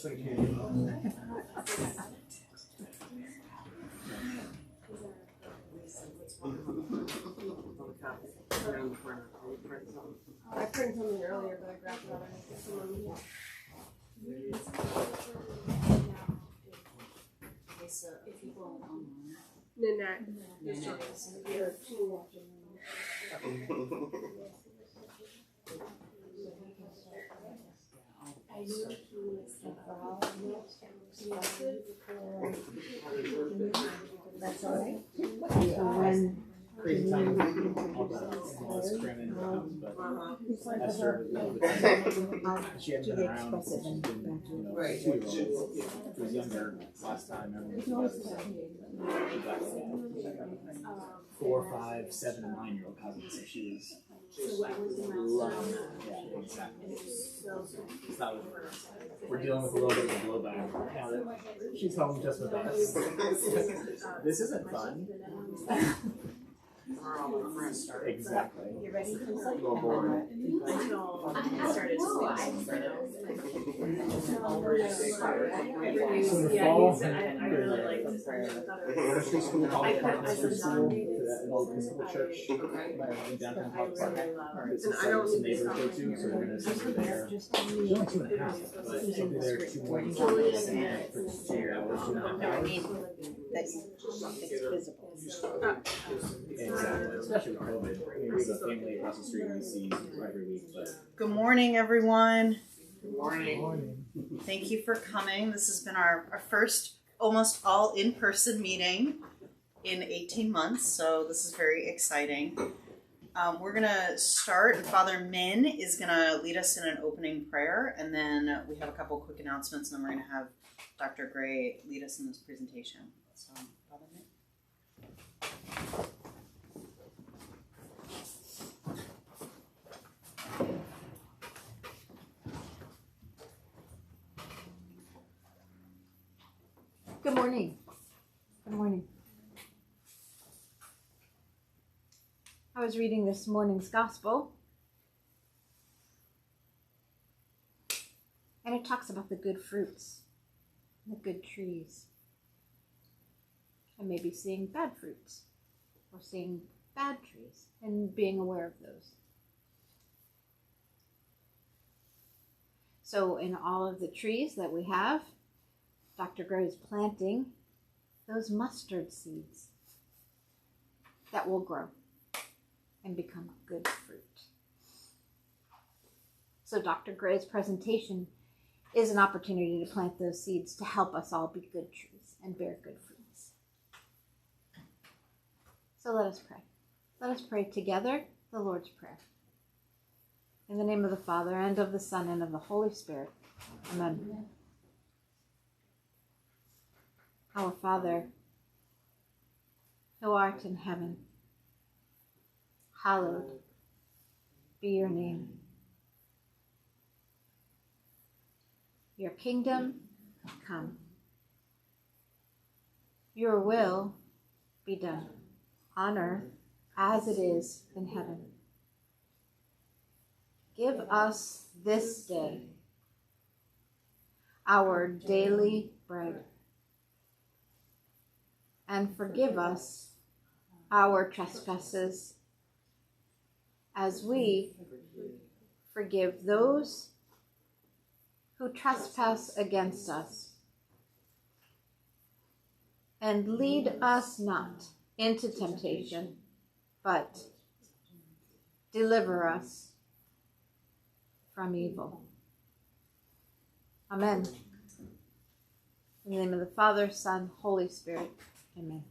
I printed something earlier, but I grabbed it out of someone. Nanette. That's all right. Crazy time. All the laws crammed into the house, but Esther she hadn't been around since she's been, 2-year-old. She was younger last time. Everyone was she got 4, 5, 7, and 9-year-old cousins, so she was loving it. Yeah, exactly. So we're dealing with a little bit of a blowback now that she's home just with us. This isn't fun. Exactly. You ready for this? Go board. So in the fall, there's school called Partners School to that Episcopal Church in downtown Park Park. Some neighbors go to, so we're going to send her there. She's only 2.5, but she'll be there 2 more days for 2 hours, 2.5 hours. It's visible. Exactly, especially with COVID. There's a family across the street we see every week. But Good morning, everyone. good morning. Thank you for coming. This has been our first almost all in-person meeting in 18 months, so this is very exciting. We're going to start. Father Min is going to lead us in an opening prayer, and then we have a couple quick announcements, and then we're going to have Dr. Gray lead us in this presentation. So, Father Min. Good morning. Good morning. I was reading this morning's gospel, and it talks about the good fruits, the good trees, and maybe seeing bad fruits or seeing bad trees and being aware of those. So in all of the trees that we have, Dr. Gray is planting those mustard seeds that will grow and become good fruit. So Dr. Gray's presentation is an opportunity to plant those seeds to help us all be good trees and bear good fruits. So let us pray. Let us pray together the Lord's Prayer. In the name of the Father, and of the Son, and of the Holy Spirit. Amen. Our Father, who art in heaven, hallowed be your name. Your kingdom come. Your will be done on earth as it is in heaven. Give us this day our daily bread, and forgive us our trespasses as we forgive those who trespass against us. And lead us not into temptation, but deliver us from evil. Amen. In the name of the Father, Son, Holy Spirit. Amen.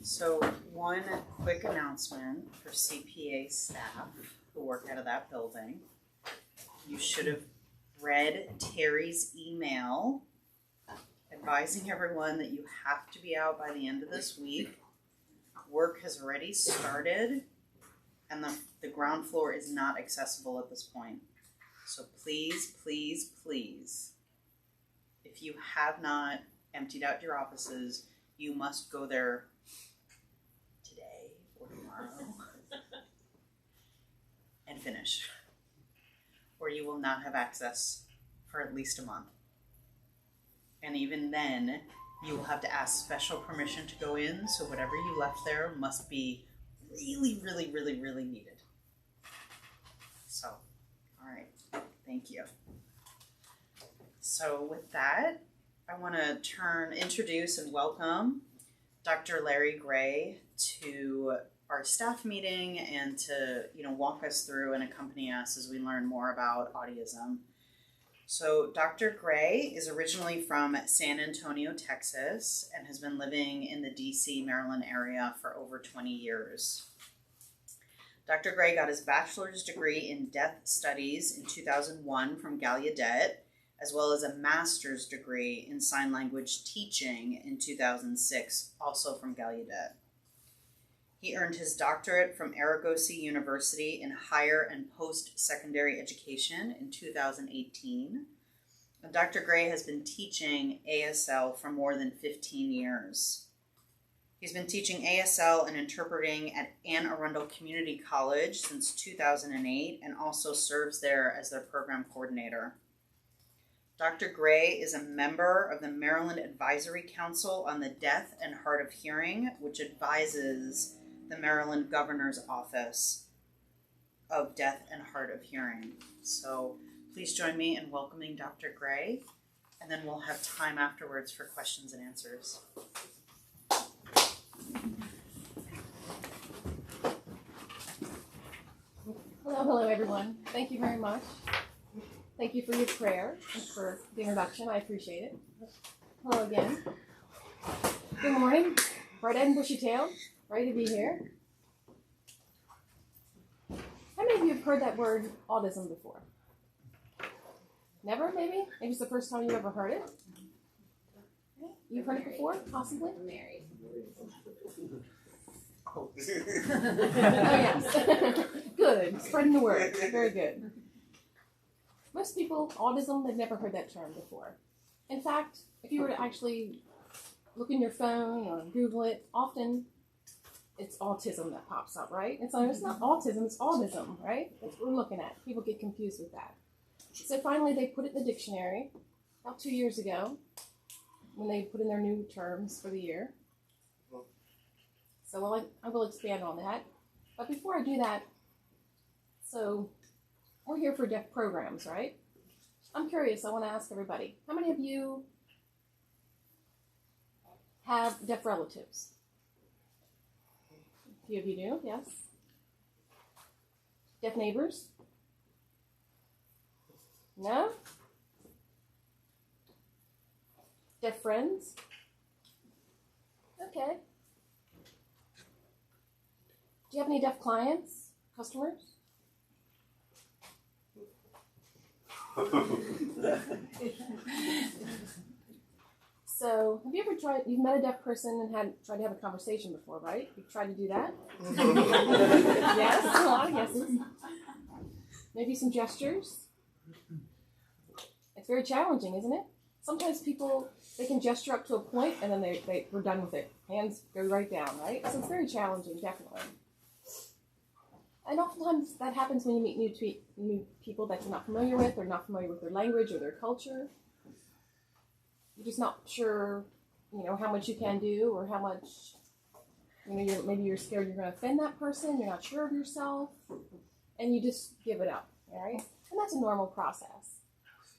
So one quick announcement for CPA staff who work out of that building. You should have read Terry's email advising everyone that you have to be out by the end of this week. Work has already started, and the ground floor is not accessible at this point. So please, please, please, if you have not emptied out your offices, you must go there can't finish, or you will not have access for at least a month. And even then, you will have to ask special permission to go in, so whatever you left there must be really, really, really, really needed. So, all right, thank you. So with that, I want to introduce and welcome Dr. Larry Gray to our staff meeting and to, walk us through and accompany us as we learn more about Audism. So Dr. Gray is originally from San Antonio, Texas, and has been living in the DC, Maryland area for over 20 years. Dr. Gray got his bachelor's degree in deaf studies in 2001 from Gallaudet, as well as a master's degree in sign language teaching in 2006, also from Gallaudet. He earned his doctorate from Argosy University in higher and post-secondary education in 2018. And Dr. Gray has been teaching ASL for more than 15 years. He's been teaching ASL and interpreting at Anne Arundel Community College since 2008 and also serves there as their program coordinator. Dr. Gray is a member of the Maryland Advisory Council on the Deaf and Hard of Hearing, which advises the Maryland Governor's Office of Deaf and Hard of Hearing. So please join me in welcoming Dr. Gray, and then we'll have time afterwards for questions and answers. Hello everyone. Thank you very much. Thank you for your prayer and for the introduction. I appreciate it. Hello again. Good morning. Bright-eyed and bushy-tailed. Ready to be here. How many of you have heard that word autism before? Never, maybe? Maybe it's the first time you ever heard it? You've heard it before, possibly? Married. Oh, yes. Good. Spreading the word. Very good. Most people, autism, they've never heard that term before. In fact, if you were to actually look in your phone or Google it, often it's autism that pops up, right? And so it's not autism, it's autism, right? That's what we're looking at. People get confused with that. So finally they put it in the dictionary about 2 years ago when they put in their new terms for the year. So I will expand on that. But before I do that, so we're here for deaf programs, right? I'm curious, I want to ask everybody, how many of you have deaf relatives? A few of you do, yes. Deaf neighbors? No? Deaf friends? Okay. Do you have any deaf clients, customers? So, have you ever you've met a deaf person and tried to have a conversation before, right? You've tried to do that? Yes, a lot of yeses. Maybe some gestures. It's very challenging, isn't it? Sometimes people, they can gesture up to a point and then we're done with it. Hands go right down, right? So it's very challenging, definitely. And oftentimes that happens when you meet new people that you're not familiar with or not familiar with their language or their culture. You're just not sure, how much you can do or how much, maybe you're scared you're going to offend that person. You're not sure of yourself, and you just give it up, all right? And that's a normal process.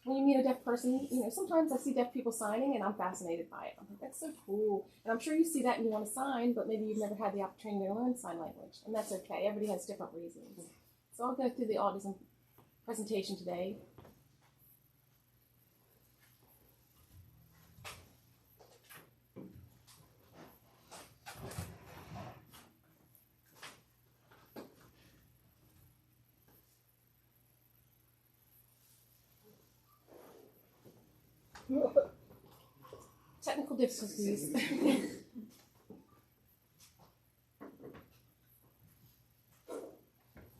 When you meet a deaf person, sometimes I see deaf people signing, and I'm fascinated by it. I'm like, that's so cool. And I'm sure you see that and you want to sign, but maybe you've never had the opportunity to learn sign language, and that's okay. Everybody has different reasons. So I'll go through the autism presentation today. Technical difficulties.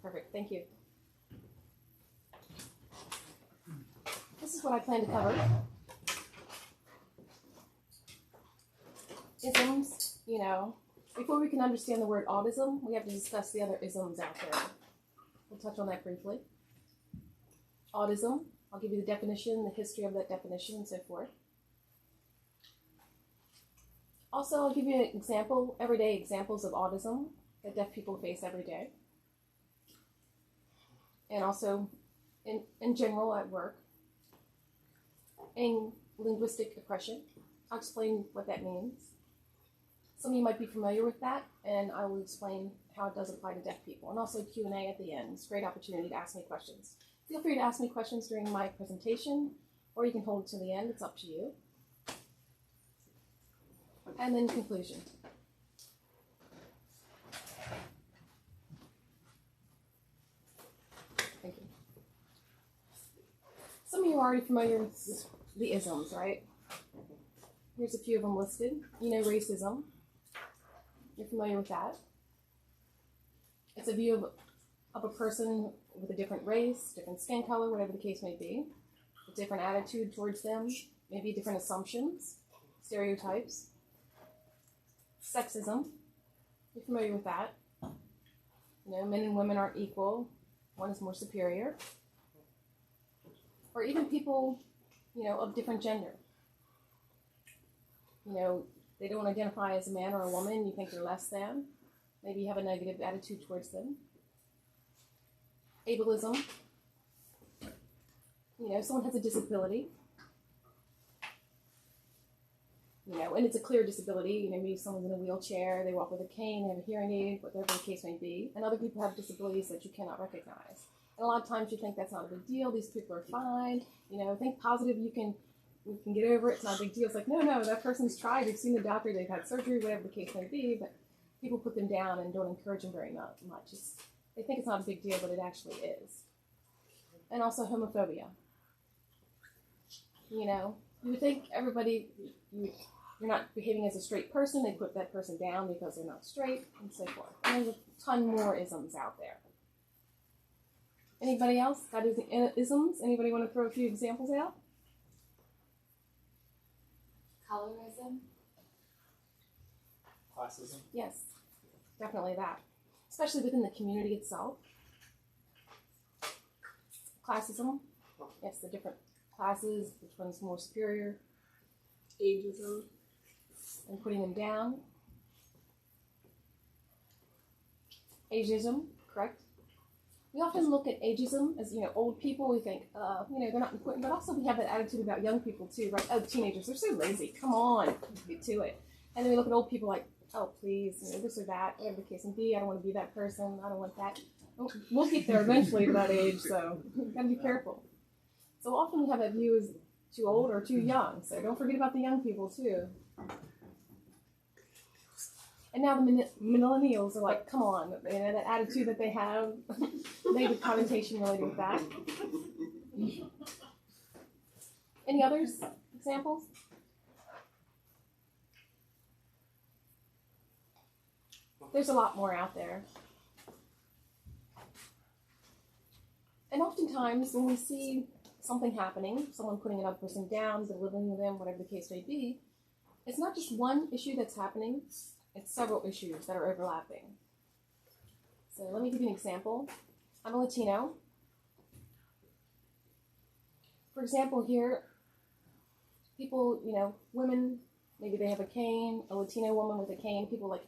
Perfect, thank you. This is what I plan to cover. Isms, before we can understand the word autism, we have to discuss the other isms out there. We'll touch on that briefly. Audism, I'll give you the definition, the history of that definition, and so forth. Also, I'll give you an example, everyday examples of autism that deaf people face every day. And also, in general, at work. And linguistic oppression. I'll explain what that means. Some of you might be familiar with that, and I will explain how it does apply to deaf people. And also Q&A at the end. It's a great opportunity to ask me questions. Feel free to ask me questions during my presentation, or you can hold it to the end. It's up to you. And then conclusion. Thank you. Some of you are already familiar with the isms, right? Here's a few of them listed. You know racism. You're familiar with that. It's a view of a person with a different race, different skin color, whatever the case may be. A different attitude towards them, maybe different assumptions, stereotypes. Sexism. You're familiar with that. You know, men and women aren't equal. One is more superior. Or even people, you know, of different gender. You know, they don't identify as a man or a woman. You think they're less than. Maybe you have a negative attitude towards them. Ableism. You know, someone has a disability. You know, and it's a clear disability. You know, maybe someone's in a wheelchair, they walk with a cane, they have a hearing aid, whatever the case may be. And other people have disabilities that you cannot recognize. And a lot of times you think that's not a big deal. These people are fine. You know, think positive. You can get over it. It's not a big deal. It's like, no, that person's tried. They've seen the doctor. They've had surgery, whatever the case may be. But people put them down and don't encourage them very much. They think it's not a big deal, but it actually is. And also homophobia. You know, you would think everybody, you're not behaving as a straight person. They put that person down because they're not straight, and so forth. And there's a ton more isms out there. Anybody else got isms? Anybody want to throw a few examples out? Colorism? Classism? Yes, definitely that. Especially within the community itself. Classism. Yes, the different classes, which one's more superior. Ageism. And putting them down. Ageism, correct? We often look at ageism as, you know, old people. We think, you know, they're not important. But also we have that attitude about young people too, right? Oh, teenagers, they're so lazy. Come on, get to it. And then we look at old people like, oh, please, you know, this or that, whatever the case may be. I don't want to be that person. I don't want that. We'll get there eventually to that age, so you've got to be careful. So often we have that view as too old or too young. So don't forget about the young people too. And now the millennials are like, come on, you know, that attitude that they have, negative connotation related with that. Any others? Examples? There's a lot more out there. And oftentimes when we see something happening, someone putting another person down, belittling them, whatever the case may be, it's not just one issue that's happening. It's several issues that are overlapping. So let me give you an example. I'm a Latino. For example, here, people, you know, women, maybe they have a cane, a Latino woman with a cane, people are like,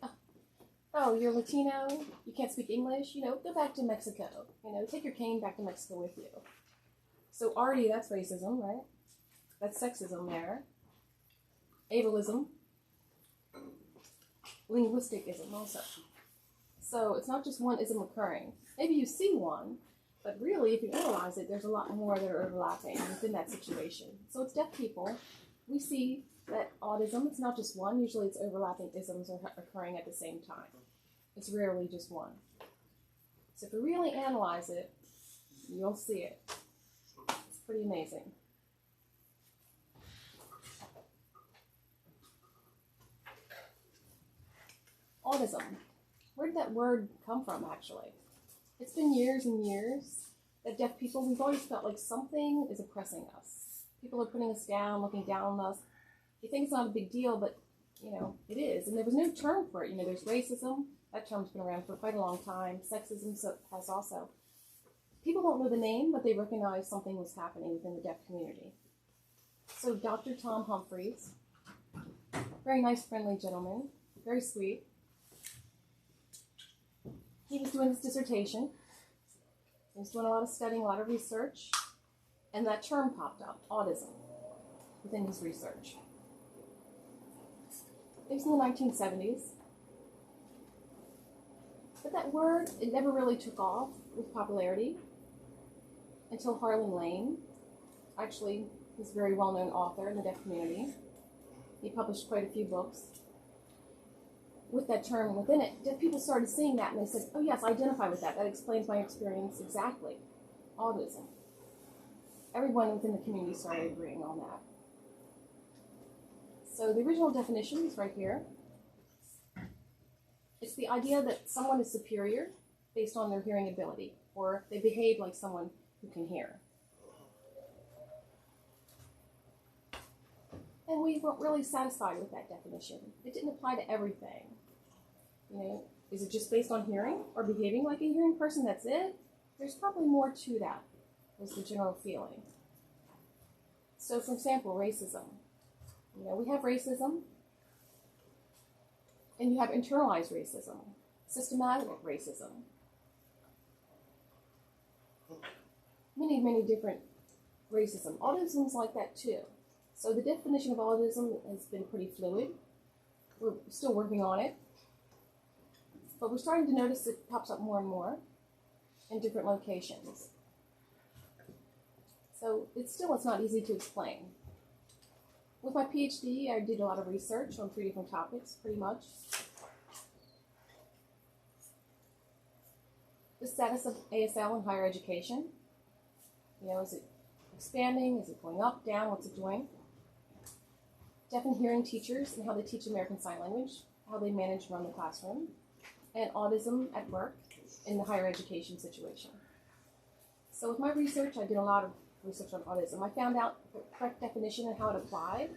oh, you're Latino, you can't speak English, you know, go back to Mexico. You know, take your cane back to Mexico with you. So already that's racism, right? That's sexism there. Ableism. Linguistic-ism also. So it's not just one ism occurring. Maybe you see one, but really, if you analyze it, there's a lot more that are overlapping within that situation. So it's deaf people. We see that autism, it's not just one. Usually it's overlapping isms are occurring at the same time. It's rarely just one. So if you really analyze it, you'll see it. It's pretty amazing. Audism. Where did that word come from, actually? It's been years and years that deaf people, we've always felt like something is oppressing us. People are putting us down, looking down on us. You think it's not a big deal, but, you know, it is. And there was no term for it. You know, there's racism. That term's been around for quite a long time. Sexism has also. people don't know the name, but they recognize something was happening within the deaf community. So Dr. Tom Humphreys, very nice, friendly gentleman, very sweet. He was doing his dissertation. He was doing a lot of studying, a lot of research, and that term popped up, autism, within his research. It was in the 1970s. But that word, it never really took off with popularity until Harlan Lane. Actually, he's a very well-known author in the deaf community. He published quite a few books with that term within it. Deaf people started seeing that and they said, oh yes, I identify with that. That explains my experience exactly. Autism. Everyone within the community started agreeing on that. So the original definition is right here. It's the idea that someone is superior based on their hearing ability, or they behave like someone who can hear. And we weren't really satisfied with that definition. It didn't apply to everything. You know, is it just based on hearing or behaving like a hearing person? That's it? There's probably more to that, was the general feeling. So, for example, racism. You know, we have racism, and you have internalized racism, systematic racism. Many, many different racism. Autism's like that too. So the definition of autism has been pretty fluid. We're still working on it. But we're starting to notice it pops up more and more in different locations. So it's not easy to explain. With my PhD, I did a lot of research on 3 different topics, pretty much. The status of ASL in higher education. You know, is it expanding? Is it going up, down? What's it doing? Deaf and hearing teachers and how they teach American Sign Language, how they manage and run the classroom, and autism at work in the higher education situation. So with my research, I did a lot of research on autism. I found out the correct definition and how it applied.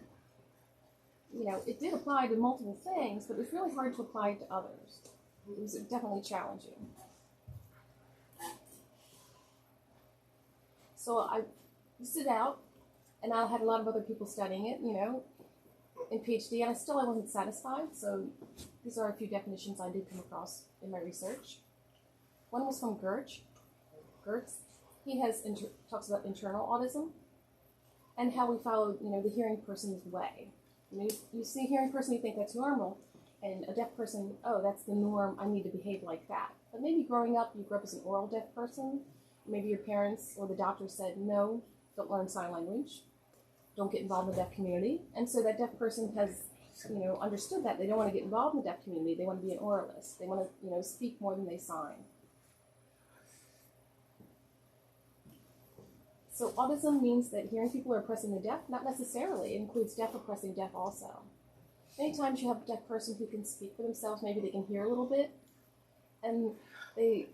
You know, it did apply to multiple things, but it was really hard to apply it to others. It was definitely challenging. So I stood out, and I had a lot of other people studying it, you know, in PhD, and I wasn't satisfied, so these are a few definitions I did come across in my research. One was from Gertz. He talks about internal autism and how we follow, you know, the hearing person's way. You know, you see a hearing person, you think that's normal, and a deaf person, oh, that's the norm, I need to behave like that. But maybe growing up, you grew up as an oral deaf person, maybe your parents or the doctor said, no, don't learn sign language, don't get involved in the deaf community, and so that deaf person has, you know, understood that. They don't want to get involved in the deaf community, they want to be an oralist, they want to, you know, speak more than they sign. So autism means that hearing people are oppressing the deaf? Not necessarily. It includes deaf oppressing deaf also. Many times you have a deaf person who can speak for themselves, maybe they can hear a little bit, and they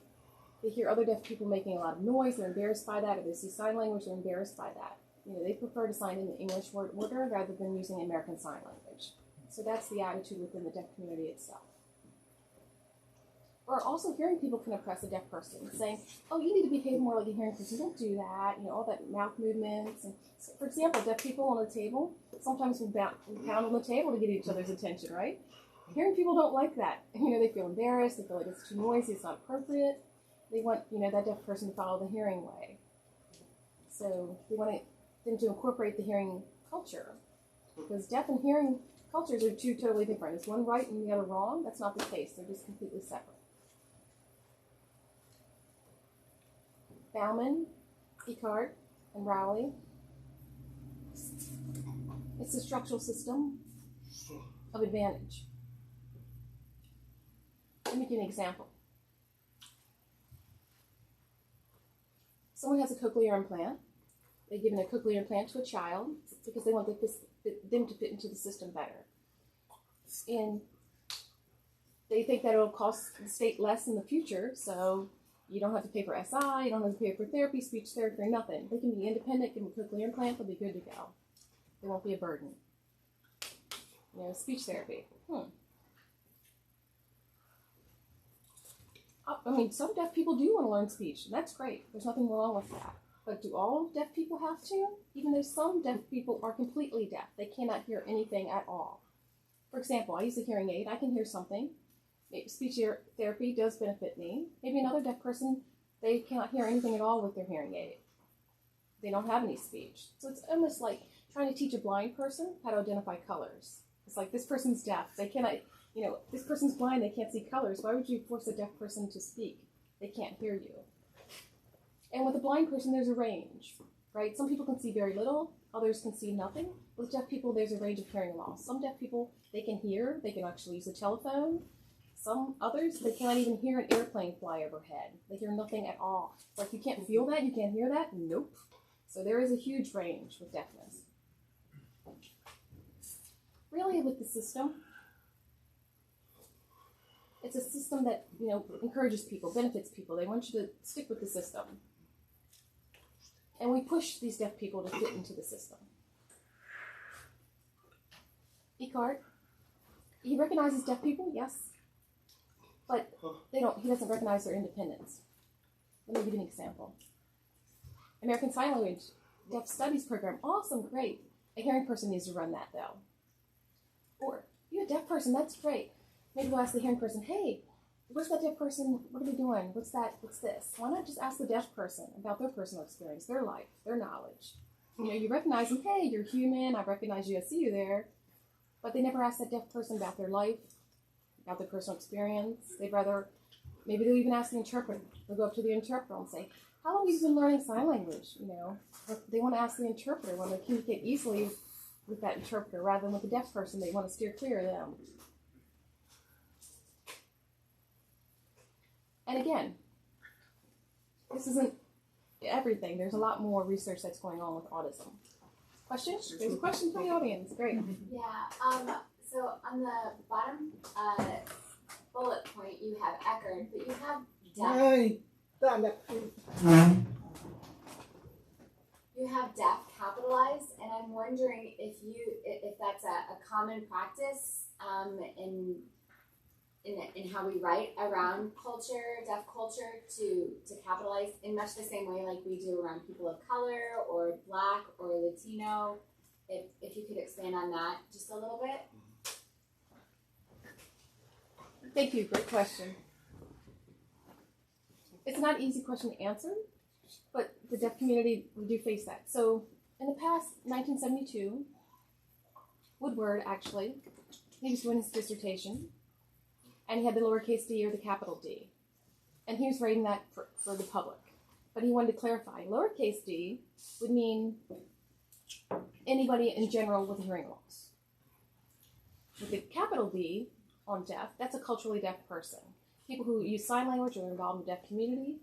hear other deaf people making a lot of noise, they're embarrassed by that, or they see sign language, they're embarrassed by that. You know, they prefer to sign in the English word order rather than using American Sign Language. So that's the attitude within the deaf community itself. Or also hearing people can oppress a deaf person, saying, oh, you need to behave more like a hearing person, don't do that, you know, all that mouth movements. And so, for example, deaf people on a table, sometimes we pound on the table to get each other's attention, right? Hearing people don't like that. You know, they feel embarrassed, they feel like it's too noisy, it's not appropriate. They want, you know, that deaf person to follow the hearing way. So we want them to incorporate the hearing culture, because deaf and hearing cultures are two totally different. Is one right and the other wrong? That's not the case. They're just completely separate. Bauman, Picard, and Rowley. It's a structural system of advantage. Let me give you an example. Someone has a cochlear implant. They've given a cochlear implant to a child because they want them to fit into the system better. And they think that it'll cost the state less in the future, so you don't have to pay for SI, you don't have to pay for therapy, speech therapy, nothing. They can be independent, give them a cochlear implant, they'll be good to go. They won't be a burden. You know, speech therapy. I mean, some deaf people do want to learn speech, and that's great. There's nothing wrong with that. But do all deaf people have to? Even though some deaf people are completely deaf, they cannot hear anything at all. For example, I use a hearing aid. I can hear something. Maybe speech therapy does benefit me. Maybe another deaf person, they cannot hear anything at all with their hearing aid. They don't have any speech. So it's almost like trying to teach a blind person how to identify colors. It's like, this person's deaf. They cannot, this person's blind. They can't see colors. Why would you force a deaf person to speak? They can't hear you. And with a blind person, there's a range, right? Some people can see very little. Others can see nothing. With deaf people, there's a range of hearing loss. Some deaf people, they can hear. They can actually use a telephone. Some others, they can't even hear an airplane fly overhead. They hear nothing at all. Like, you can't feel that? You can't hear that? Nope. So there is a huge range with deafness. Really, with the system, it's a system that, encourages people, benefits people. They want you to stick with the system. And we push these deaf people to fit into the system. Eckhart, he recognizes deaf people, yes, but he doesn't recognize their independence. Let me give you an example. American Sign Language Deaf Studies Program, awesome, great. A hearing person needs to run that, though. Or, you're a deaf person, that's great. Maybe we'll ask the hearing person, hey, where's that deaf person? What are they doing? What's that? What's this? Why not just ask the deaf person about their personal experience, their life, their knowledge? You recognize them, hey, you're human, I recognize you, I see you there. But they never ask that deaf person about their life, about their personal experience. Maybe they'll even ask the interpreter. They'll go up to the interpreter and say, how long have you been learning sign language? They want to ask the interpreter when they communicate easily with that interpreter rather than with the deaf person. They want to steer clear of them. And again, this isn't everything. There's a lot more research that's going on with autism. Question? There's a question from the audience. Great. Yeah. So on the bottom bullet point, you have Eckerd, but you have deaf. You have deaf capitalized, and I'm wondering if that's a common practice in how we write around deaf culture, to capitalize in much the same way like we do around people of color or Black or Latino. If you could expand on that just a little bit. Thank you. Great question. It's not an easy question to answer, but the deaf community, we do face that. So in the past, 1972, Woodward, actually, he was doing his dissertation, and he had the lowercase d or the capital D. And he was writing that for the public. But he wanted to clarify, lowercase d would mean anybody in general with a hearing loss. With the capital D on deaf, that's a culturally deaf person. People who use sign language or are involved in the deaf community.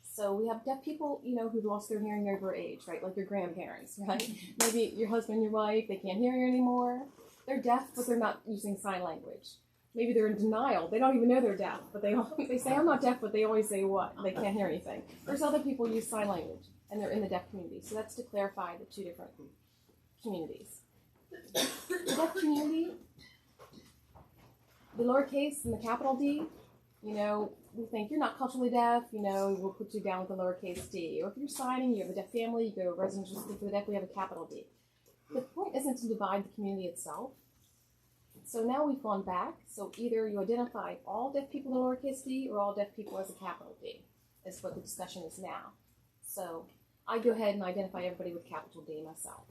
So we have deaf people, who've lost their hearing over age, right? Like your grandparents, right? Maybe your husband, your wife, they can't hear you anymore. They're deaf, but they're not using sign language. Maybe they're in denial. They don't even know they're deaf, but they say, I'm not deaf, but they always say what? They can't hear anything. There's other people who use sign language, and they're in the deaf community. So that's to clarify the two different communities. The deaf community, the lowercase and the capital D, we think you're not culturally deaf, we'll put you down with the lowercase d. Or if you're signing, you have a deaf family, you go residential school for the deaf, we have a capital D. The point isn't to divide the community itself. So now we've gone back. So either you identify all deaf people in lowercase d or all deaf people as a capital D, is what the discussion is now. So I go ahead and identify everybody with capital D myself.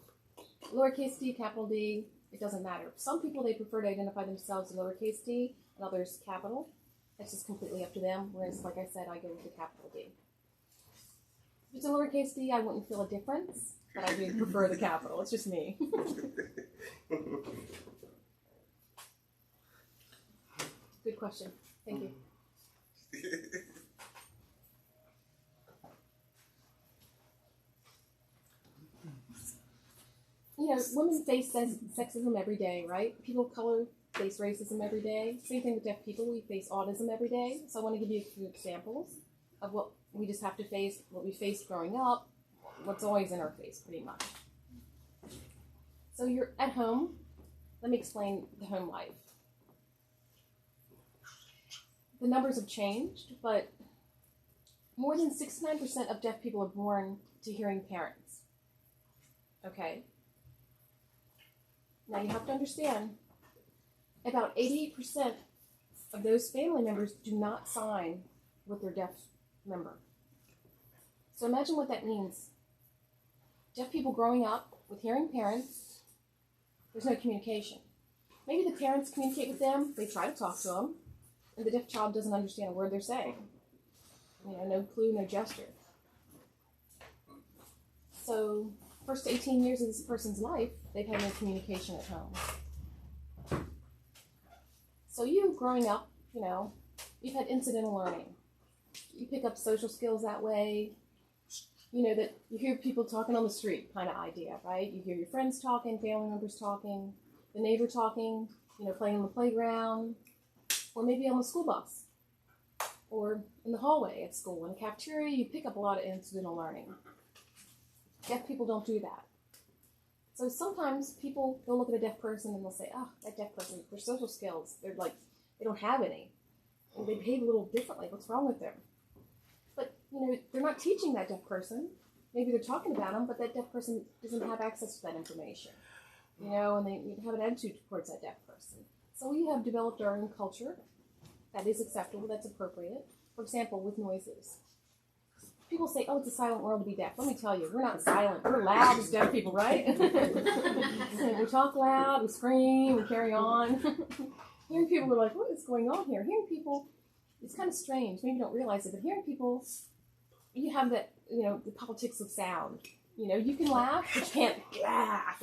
Lowercase d, capital D, it doesn't matter. Some people, they prefer to identify themselves as lowercase d and others capital. It's just completely up to them, whereas, like I said, I go with the capital D. If it's a lowercase d, I wouldn't feel a difference, but I do prefer the capital. It's just me. Good question. Thank you. Women face sexism every day, right? People of color face racism every day. Same thing with deaf people. We face autism every day. So I want to give you a few examples of what we just have to face, what we faced growing up, what's always in our face, pretty much. So you're at home. Let me explain the home life. the numbers have changed, but more than 69% of deaf people are born to hearing parents. Okay? Now you have to understand, about 88% of those family members do not sign with their deaf member. So imagine what that means. Deaf people growing up with hearing parents, there's no communication. Maybe the parents communicate with them, they try to talk to them, and the deaf child doesn't understand a word they're saying. No clue, no gesture. So, first 18 years of this person's life, they've had no communication at home. So you, growing up, you've had incidental learning. You pick up social skills that way. That you hear people talking on the street kind of idea, right? You hear your friends talking, family members talking, the neighbor talking, playing on the playground, or maybe on the school bus, or in the hallway at school. In the cafeteria, you pick up a lot of incidental learning. Deaf people don't do that. So sometimes they'll look at a deaf person and they'll say, oh, that deaf person, their social skills, they don't have any. And they behave a little differently. What's wrong with them? But, they're not teaching that deaf person. Maybe they're talking about them, but that deaf person doesn't have access to that information. And they have an attitude towards that deaf person. So we have developed our own culture that is acceptable, that's appropriate. For example, with noises. People say, oh, it's a silent world to be deaf. Let me tell you, we're not silent. We're loud as deaf people, right? We talk loud, we scream, we carry on. Hearing people are like, what is going on here? Hearing people, it's kind of strange. Maybe you don't realize it, but hearing people, you have that, the politics of sound. You can laugh, but you can't laugh.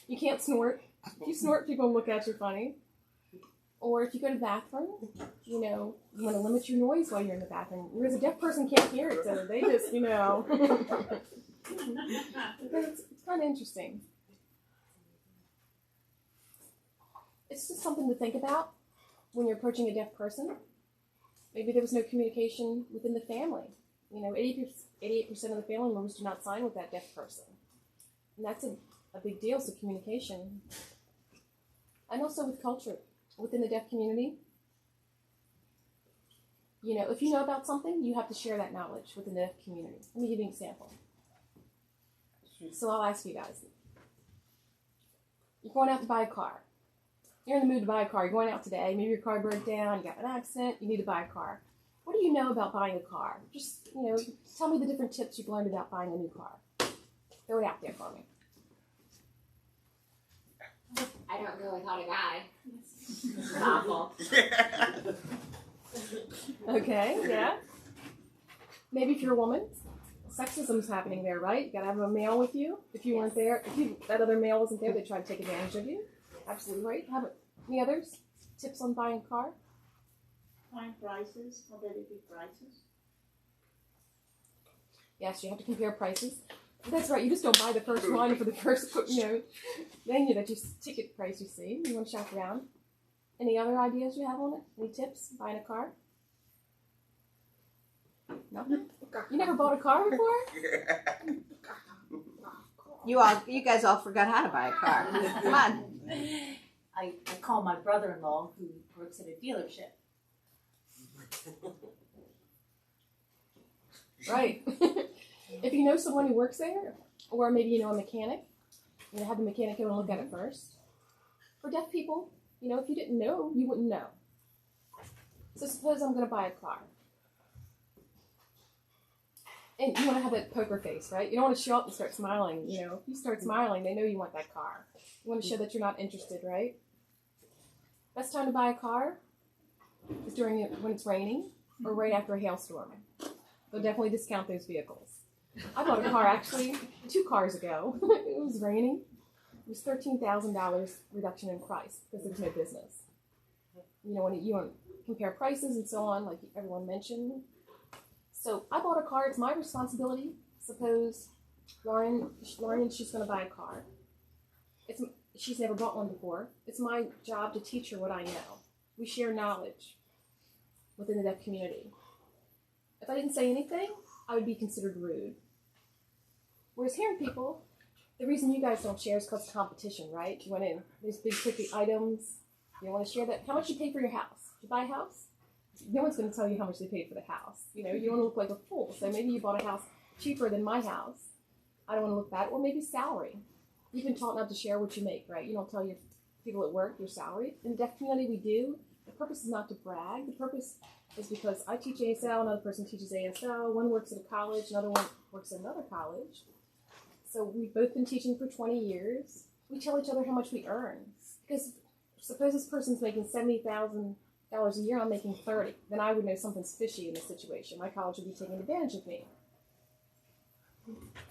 You can't snort. If you snort, people look at you funny. Or if you go to the bathroom, you want to limit your noise while you're in the bathroom. Whereas a deaf person can't hear it, so they just, It's kind of interesting. It's just something to think about when you're approaching a deaf person. Maybe there was no communication within the family. 88% of the family members do not sign with that deaf person. And that's a big deal, so communication. And also with culture. Within the deaf community, if you know about something, you have to share that knowledge within the deaf community. Let me give you an example. So I'll ask you guys. You're going out to buy a car. You're in the mood to buy a car. You're going out today. Maybe your car broke down. You got an accident. You need to buy a car. What do you know about buying a car? Just, tell me the different tips you've learned about buying a new car. Throw it out there for me. I don't go without a guy. It's awful. Okay, yeah. Maybe if you're a woman, sexism's happening there, right? You gotta have a male with you. If you weren't there, that other male wasn't there, they try to take advantage of you. Absolutely right. How about any others? Tips on buying a car? Find prices, competitive prices. Yes, you have to compare prices. That's right. You just don't buy the first one for the first, venue that ticket price you see. You want to shop around. Any other ideas you have on it? Any tips buying a car? No. You never bought a car before? You guys all forgot how to buy a car. Come on. I call my brother-in-law who works at a dealership. Right. If you know someone who works there, or maybe you know a mechanic, have the mechanic go and look at it first. For deaf people, if you didn't know, you wouldn't know. So suppose I'm going to buy a car. And you want to have that poker face, right? You don't want to show up and start smiling. If you start smiling, they know you want that car. You want to show that you're not interested, right? Best time to buy a car is when it's raining or right after a hailstorm. So definitely discount those vehicles. I bought a car actually 2 cars ago. It was raining. It was $13,000 reduction in price because there's no business. When you want to compare prices and so on, like everyone mentioned. So I bought a car. It's my responsibility. Suppose Lauren, she's going to buy a car. She's never bought one before. It's my job to teach her what I know. We share knowledge within the deaf community. If I didn't say anything, I would be considered rude. Whereas hearing people, the reason you guys don't share is because of competition, right? You want in these big ticket items. You want to share that. How much you pay for your house? Did you buy a house? no one's going to tell you how much they paid for the house. You know, you don't want to look like a fool. So maybe you bought a house cheaper than my house. I don't want to look bad. Or maybe salary. You've been taught not to share what you make, right? You don't tell your people at work your salary. In the deaf community, we do. The purpose is not to brag. The purpose is because I teach ASL, another person teaches ASL, one works at a college, another one works at another college. So we've both been teaching for 20 years. We tell each other how much we earn. Because suppose this person's making $70,000 a year, I'm making 30. Then I would know something's fishy in the situation. My college would be taking advantage of me.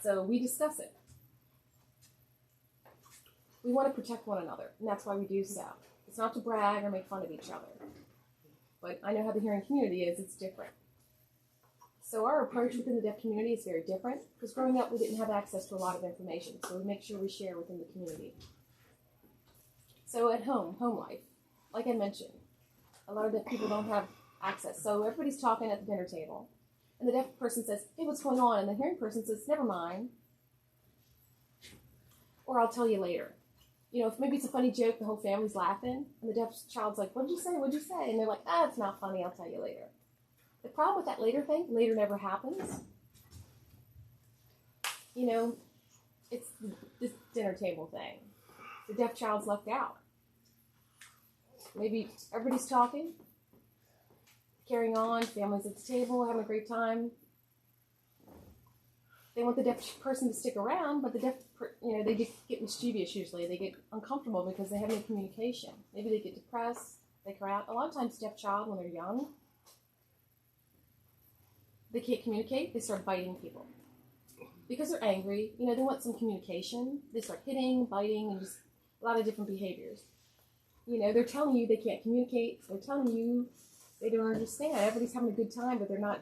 So we discuss it. We want to protect one another, and that's why we do so. It's not to brag or make fun of each other. But I know how the hearing community is, it's different. So our approach within the deaf community is very different, because growing up we didn't have access to a lot of information, so we make sure we share within the community. So at home life, like I mentioned, a lot of deaf people don't have access. So everybody's talking at the dinner table, and the deaf person says, hey, what's going on? And the hearing person says, never mind, or I'll tell you later. You know, if maybe it's a funny joke, the whole family's laughing, and the deaf child's like, what'd you say, what'd you say? And they're like, it's not funny, I'll tell you later. The problem with that later thing, later never happens. You know, it's this dinner table thing. The deaf child's left out. Maybe everybody's talking, carrying on, family's at the table, having a great time. They want the deaf person to stick around, but the deaf, they get mischievous usually. They get uncomfortable because they have no communication. Maybe they get depressed, they cry out. A lot of times, deaf child, when they're young, they can't communicate, they start biting people. Because they're angry, they want some communication. They start hitting, biting, and just a lot of different behaviors. They're telling you they can't communicate. They're telling you they don't understand. Everybody's having a good time, but they're not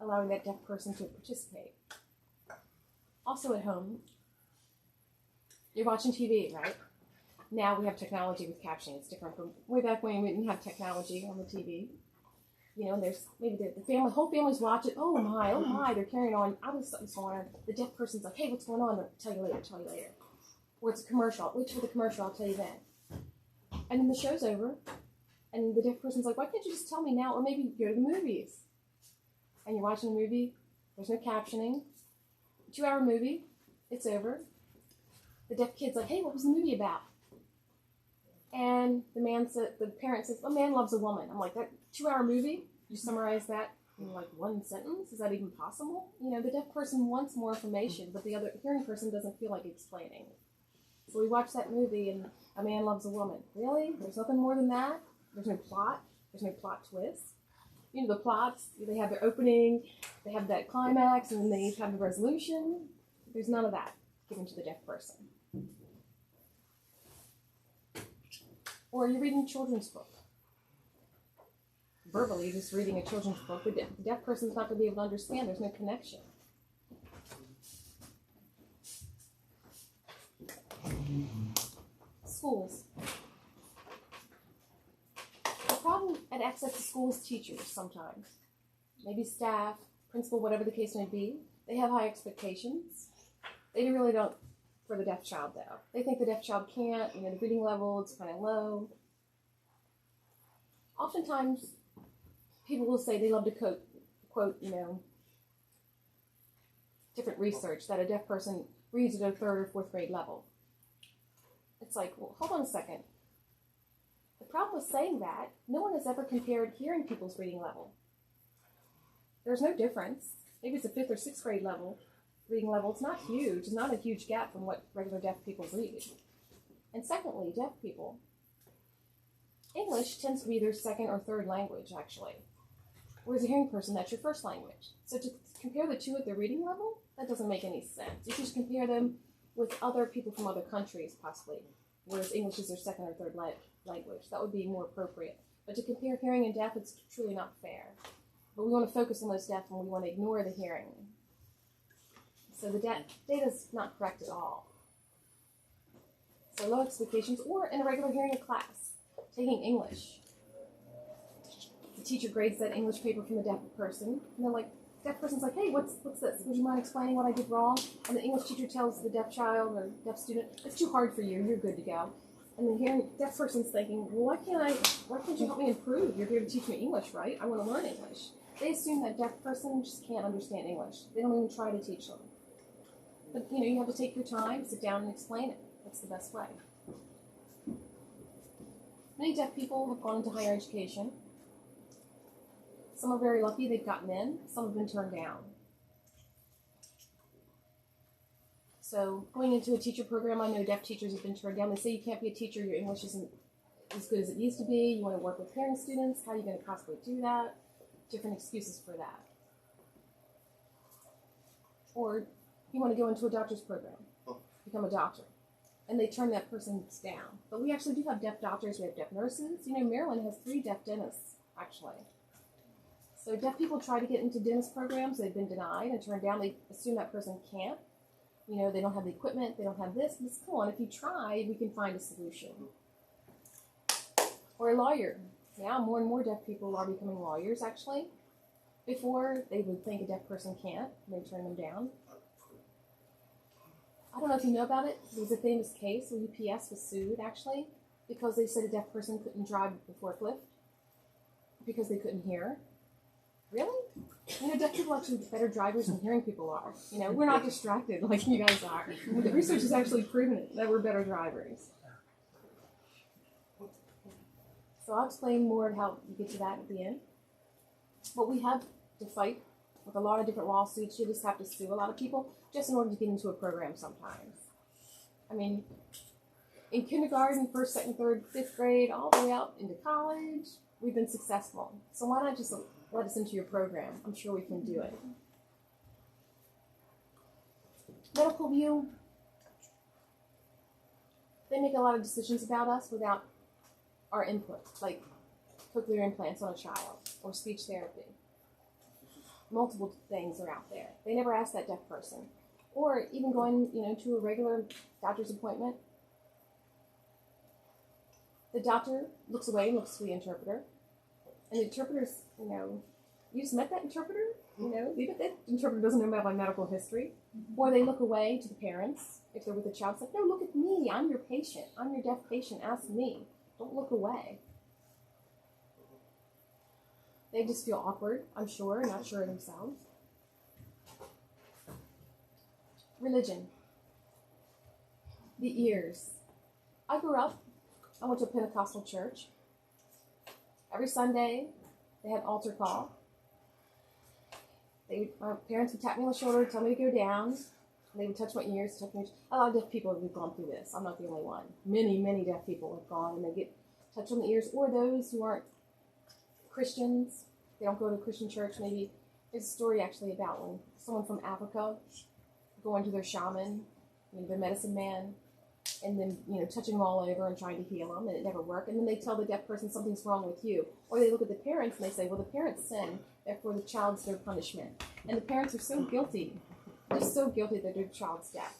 allowing that deaf person to participate. Also at home, you're watching TV, right? Now we have technology with captioning. It's different from way back when we didn't have technology on the TV. And there's maybe the whole family's watching. Oh my, they're carrying on. I was something's going on. The deaf person's like, hey, what's going on? I'll tell you later. Or it's a commercial. Wait for the commercial, I'll tell you then. And then the show's over, and the deaf person's like, why can't you just tell me now? Or maybe go to the movies. And you're watching a movie, there's no captioning. 2-hour movie, it's over. The deaf kid's like, hey, what was the movie about? And the parent says, a man loves a woman. I'm like, that 2-hour movie? You summarize that in like one sentence? Is that even possible? The deaf person wants more information, but the other hearing person doesn't feel like explaining. So we watch that movie, and a man loves a woman. Really? There's nothing more than that? There's no plot? There's no plot twist? The plots, they have their opening, they have that climax, and then they have the resolution. There's none of that given to the deaf person. Or you're reading a children's book. Verbally, just reading a children's book, the deaf person's not going to be able to understand. There's no connection. Schools. The problem at access to school is teachers sometimes. Maybe staff, principal, whatever the case may be. They have high expectations. They really don't for the deaf child, though. They think the deaf child can't, the reading level is kind of low. Oftentimes, people will say they love to quote, different research that a deaf person reads at a 3rd or 4th grade level. It's like, well, hold on a second. The problem with saying that, no one has ever compared hearing people's reading level. There's no difference. Maybe it's a 5th or 6th grade reading level. It's not huge. It's not a huge gap from what regular deaf people read. And secondly, deaf people, English tends to be their 2nd or 3rd language, actually. Whereas a hearing person, that's your 1st language. So to compare the two at their reading level, that doesn't make any sense. You should compare them with other people from other countries, possibly, whereas English is their 2nd or 3rd language. That would be more appropriate. But to compare hearing and deaf, it's truly not fair. But we want to focus on those deaf, and we want to ignore the hearing. So the data's not correct at all. So low expectations, or in a regular hearing class, taking English. The teacher grades that English paper from the deaf person, and they're like, deaf person's like, hey, what's this? Would you mind explaining what I did wrong? And the English teacher tells the deaf child or deaf student, it's too hard for you, you're good to go. And then hearing deaf person's thinking, well, why can't you help me improve? You're here to teach me English, right? I want to learn English. They assume that deaf person just can't understand English. They don't even try to teach them. But you have to take your time, sit down and explain it. That's the best way. Many deaf people have gone into higher education. Some are very lucky, they've gotten in. Some have been turned down. So going into a teacher program, I know deaf teachers have been turned down. They say you can't be a teacher, your English isn't as good as it used to be. You want to work with hearing students, how are you going to possibly do that? Different excuses for that. Or you want to go into a doctor's program, become a doctor, and they turn that person down. But we actually do have deaf doctors, we have deaf nurses. Maryland has 3 deaf dentists, actually. So deaf people try to get into dentist programs, they've been denied and turned down. They assume that person can't. They don't have the equipment, they don't have this. But come on, if you try, we can find a solution. Or a lawyer. Yeah, more and more deaf people are becoming lawyers, actually. Before, they would think a deaf person can't, and they turn them down. I don't know if you know about it. There was a famous case where UPS was sued, actually, because they said a deaf person couldn't drive the forklift because they couldn't hear. Really? Deaf people are actually better drivers than hearing people are. We're not distracted like you guys are. The research has actually proven it, that we're better drivers. So I'll explain more of how you get to that at the end. But we have to fight with a lot of different lawsuits. You just have to sue a lot of people just in order to get into a program sometimes. In kindergarten, 1st, 2nd, 3rd, 5th grade, all the way up into college, we've been successful. So why not just let us into your program? I'm sure we can do it. Medical view, they make a lot of decisions about us without our input, like cochlear implants on a child or speech therapy. Multiple things are out there. They never ask that deaf person. Or even going, to a regular doctor's appointment. The doctor looks away and looks to the interpreter. And the interpreter's, you just met that interpreter? Even that interpreter doesn't know about my medical history. Or they look away to the parents. If they're with the child, it's like, no, look at me. I'm your patient. I'm your deaf patient. Ask me. Don't look away. They just feel awkward, I'm sure, not sure of themselves. Religion. The ears. I went to a Pentecostal church. Every Sunday, they had altar call. My parents would tap me on the shoulder, tell me to go down. They would touch my ears, A lot of deaf people have gone through this. I'm not the only one. Many, many deaf people have gone and they get touched on the ears. Or those who aren't Christians, they don't go to a Christian church. Maybe there's a story actually about when someone from Africa going to their shaman, their medicine man, and then touching them all over and trying to heal them, and it never worked. And then they tell the deaf person something's wrong with you, or they look at the parents and they say, well, the parents sin, therefore the child's their punishment. And the parents are so guilty, just so guilty that their child's deaf.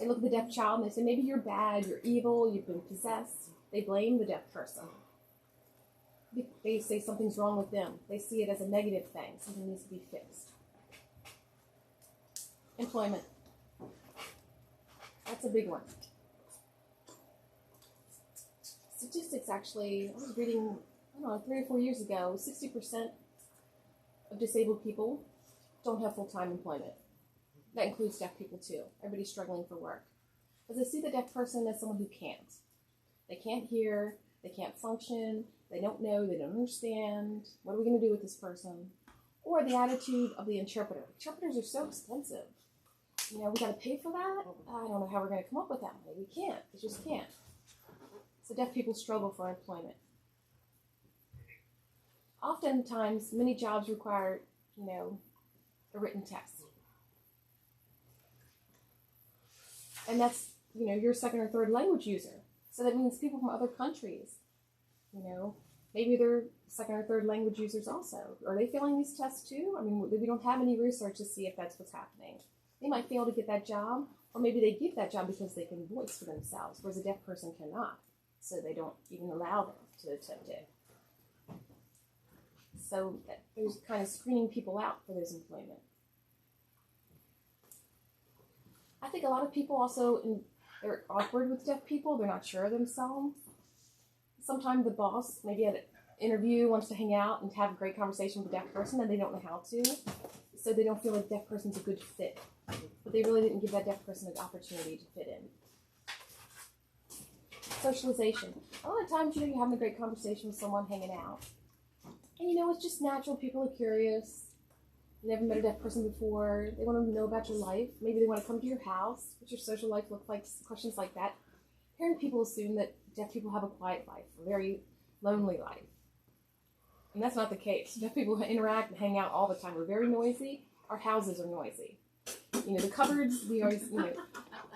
They look at the deaf child and they say, maybe you're bad, you're evil, you've been possessed. They blame the deaf person. They say something's wrong with them. They see it as a negative thing. Something needs to be fixed. Employment. That's a big one. Statistics actually, I was reading, 3 or 4 years ago, 60% of disabled people don't have full-time employment. That includes deaf people too. Everybody's struggling for work. Because they see the deaf person as someone who can't. They can't hear, they can't function, they don't know, they don't understand. What are we going to do with this person? Or the attitude of the interpreter. Interpreters are so expensive. We got to pay for that? I don't know how we're going to come up with that money. We can't. We just can't. So deaf people struggle for employment. Oftentimes, many jobs require, a written test. And that's, your 2nd or 3rd language user. So that means people from other countries, maybe they're 2nd or 3rd language users also. Are they failing these tests too? We don't have any research to see if that's what's happening. They might fail to get that job, or maybe they get that job because they can voice for themselves, whereas a deaf person cannot. So they don't even allow them to attempt it. So there's kind of screening people out for this employment. I think a lot of people also They're awkward with deaf people. They're not sure of themselves. Sometimes the boss, maybe at an interview, wants to hang out and have a great conversation with a deaf person, and they don't know how to. So they don't feel like the deaf person's a good fit. But they really didn't give that deaf person an opportunity to fit in. Socialization. A lot of times, you're having a great conversation with someone hanging out. And it's just natural. People are curious. You never met a deaf person before. They want to know about your life. Maybe they want to come to your house. What's your social life look like? Questions like that. Hearing people assume that deaf people have a quiet life, a very lonely life. And that's not the case. Deaf people interact and hang out all the time. We're very noisy. Our houses are noisy. The cupboards, we always,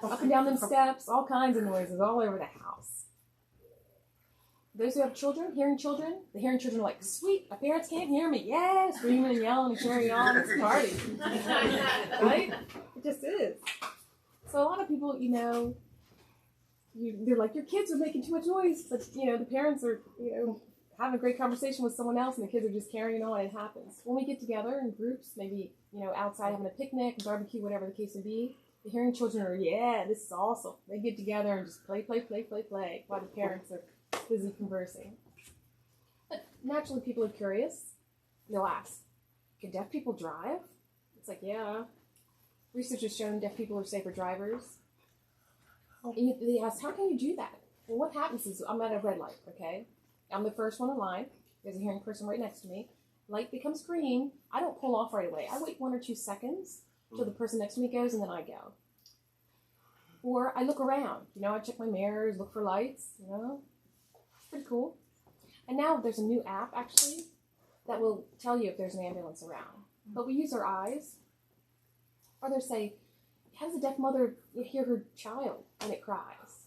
up and down them steps, all kinds of noises all over the house. Those who have children, the hearing children are like, sweet, my parents can't hear me. Yeah, screaming and yelling and carrying on. It's a party. Right? It just is. So a lot of people, they're like, your kids are making too much noise. But, the parents are, having a great conversation with someone else and the kids are just carrying on. It happens. When we get together in groups, maybe, outside having a picnic, barbecue, whatever the case may be, the hearing children are, yeah, this is awesome. They get together and just play while the parents are busy conversing. But naturally, people are curious. They'll ask, can deaf people drive? It's like, yeah. Research has shown deaf people are safer drivers. And they ask, how can you do that? Well, what happens is I'm at a red light, okay? I'm the first one in line. There's a hearing person right next to me. Light becomes green. I don't pull off right away. I wait 1 or 2 seconds till the person next to me goes, and then I go. Or I look around. I check my mirrors, look for lights. It's pretty cool. And now there's a new app, actually, that will tell you if there's an ambulance around. But we use our eyes. Or they'll say, how does a deaf mother hear her child when it cries?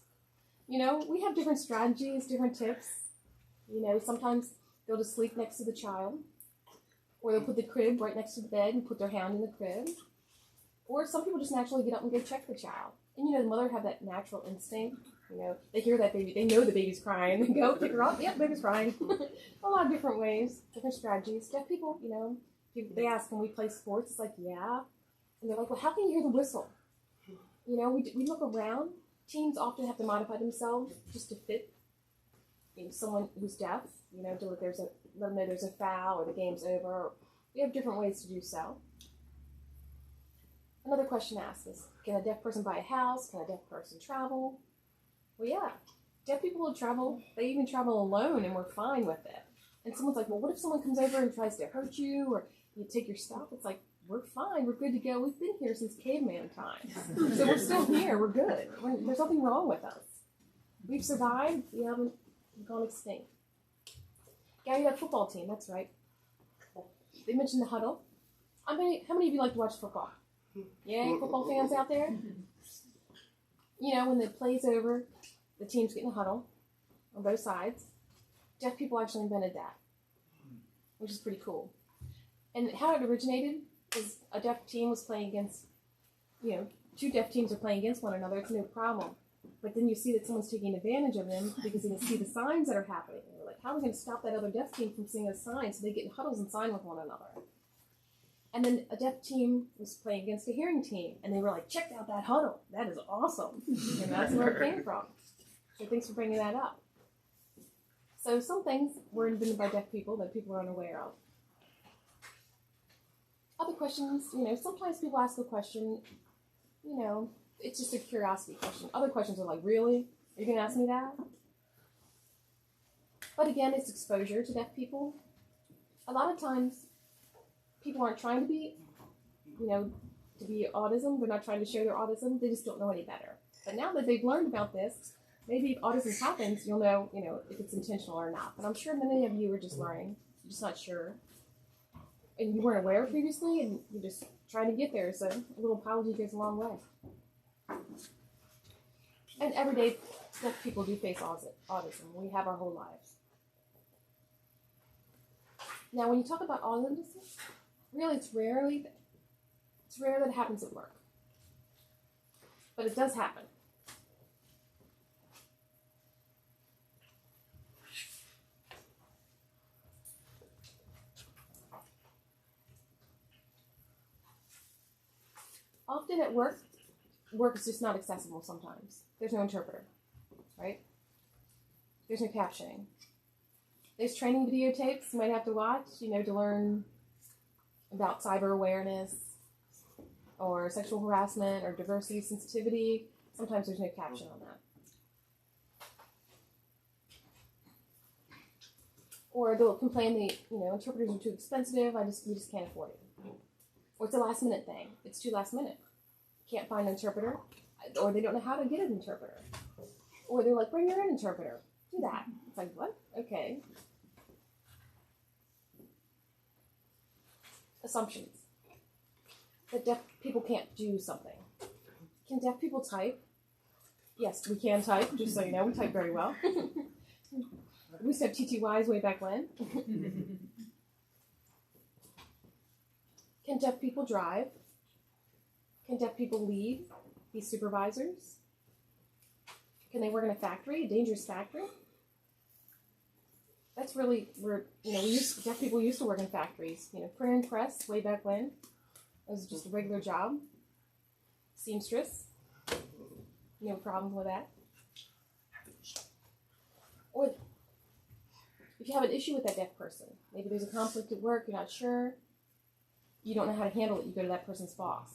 We have different strategies, different tips. Sometimes they'll just sleep next to the child. Or they'll put the crib right next to the bed and put their hand in the crib. Or some people just naturally get up and go check the child. And the mother have that natural instinct. They hear that baby. They know the baby's crying. They go pick her up. Yep, baby's crying. A lot of different ways, different strategies. Deaf people, they ask, can we play sports? It's like, yeah. And they're like, well, how can you hear the whistle? We look around. Teams often have to modify themselves just to fit someone who's deaf, to let them know there's a foul or the game's over. We have different ways to do so. Another question asked is, can a deaf person buy a house? Can a deaf person travel? Well, yeah. Deaf people will travel. They even travel alone, and we're fine with it. And someone's like, well, what if someone comes over and tries to hurt you or you take your stuff? It's like, we're fine. We're good to go. We've been here since caveman times. So we're still here. We're good. There's nothing wrong with us. We've survived. We haven't gone extinct. Yeah, you have a football team. That's right. They mentioned the huddle. How many of you like to watch football? Yeah, football fans out there? When the play's over, the teams get in a huddle on both sides. Deaf people actually invented that, which is pretty cool. And how it originated is a deaf team was playing against, 2 deaf teams are playing against one another. It's no problem. But then you see that someone's taking advantage of them because they can see the signs that are happening. And they're like, how are we going to stop that other deaf team from seeing those signs? So they get in huddles and sign with one another. And then a deaf team was playing against a hearing team. And they were like, check out that huddle. That is awesome. And that's where it came from. So thanks for bringing that up. So some things were invented by deaf people that people are unaware of. Other questions, sometimes people ask a question, it's just a curiosity question. Other questions are like, really? Are you going to ask me that? But again, it's exposure to deaf people. A lot of times, people aren't trying to be, to be autism. They're not trying to share their autism. They just don't know any better. But now that they've learned about this, maybe if autism happens, you'll know, if it's intentional or not. But I'm sure many of you are just learning. You're just not sure. And you weren't aware previously, and you're just trying to get there. So a little apology goes a long way. And every day, deaf people do face autism. We have our whole lives. Now, when you talk about autism, really, it's rare that it happens at work. But it does happen. Often at work, work is just not accessible sometimes. There's no interpreter, right? There's no captioning. There's training videotapes you might have to watch, to learn about cyber awareness or sexual harassment or diversity sensitivity. Sometimes there's no caption on that. Or they'll complain interpreters are too expensive, we just can't afford it. Or it's a last minute thing. It's too last minute. Can't find an interpreter. Or they don't know how to get an interpreter. Or they're like, bring your own interpreter. Do that. It's like, what? Okay. Assumptions. That deaf people can't do something. Can deaf people type? Yes, we can type, just so you know. We type very well. We used to have TTYs way back when. Can deaf people drive? Can deaf people lead, be supervisors? Can they work in a factory, a dangerous factory? That's really where, deaf people used to work in factories. Print and press way back when. It was just a regular job. Seamstress. No problem with that. Or if you have an issue with that deaf person, maybe there's a conflict at work, you're not sure, you don't know how to handle it, you go to that person's boss.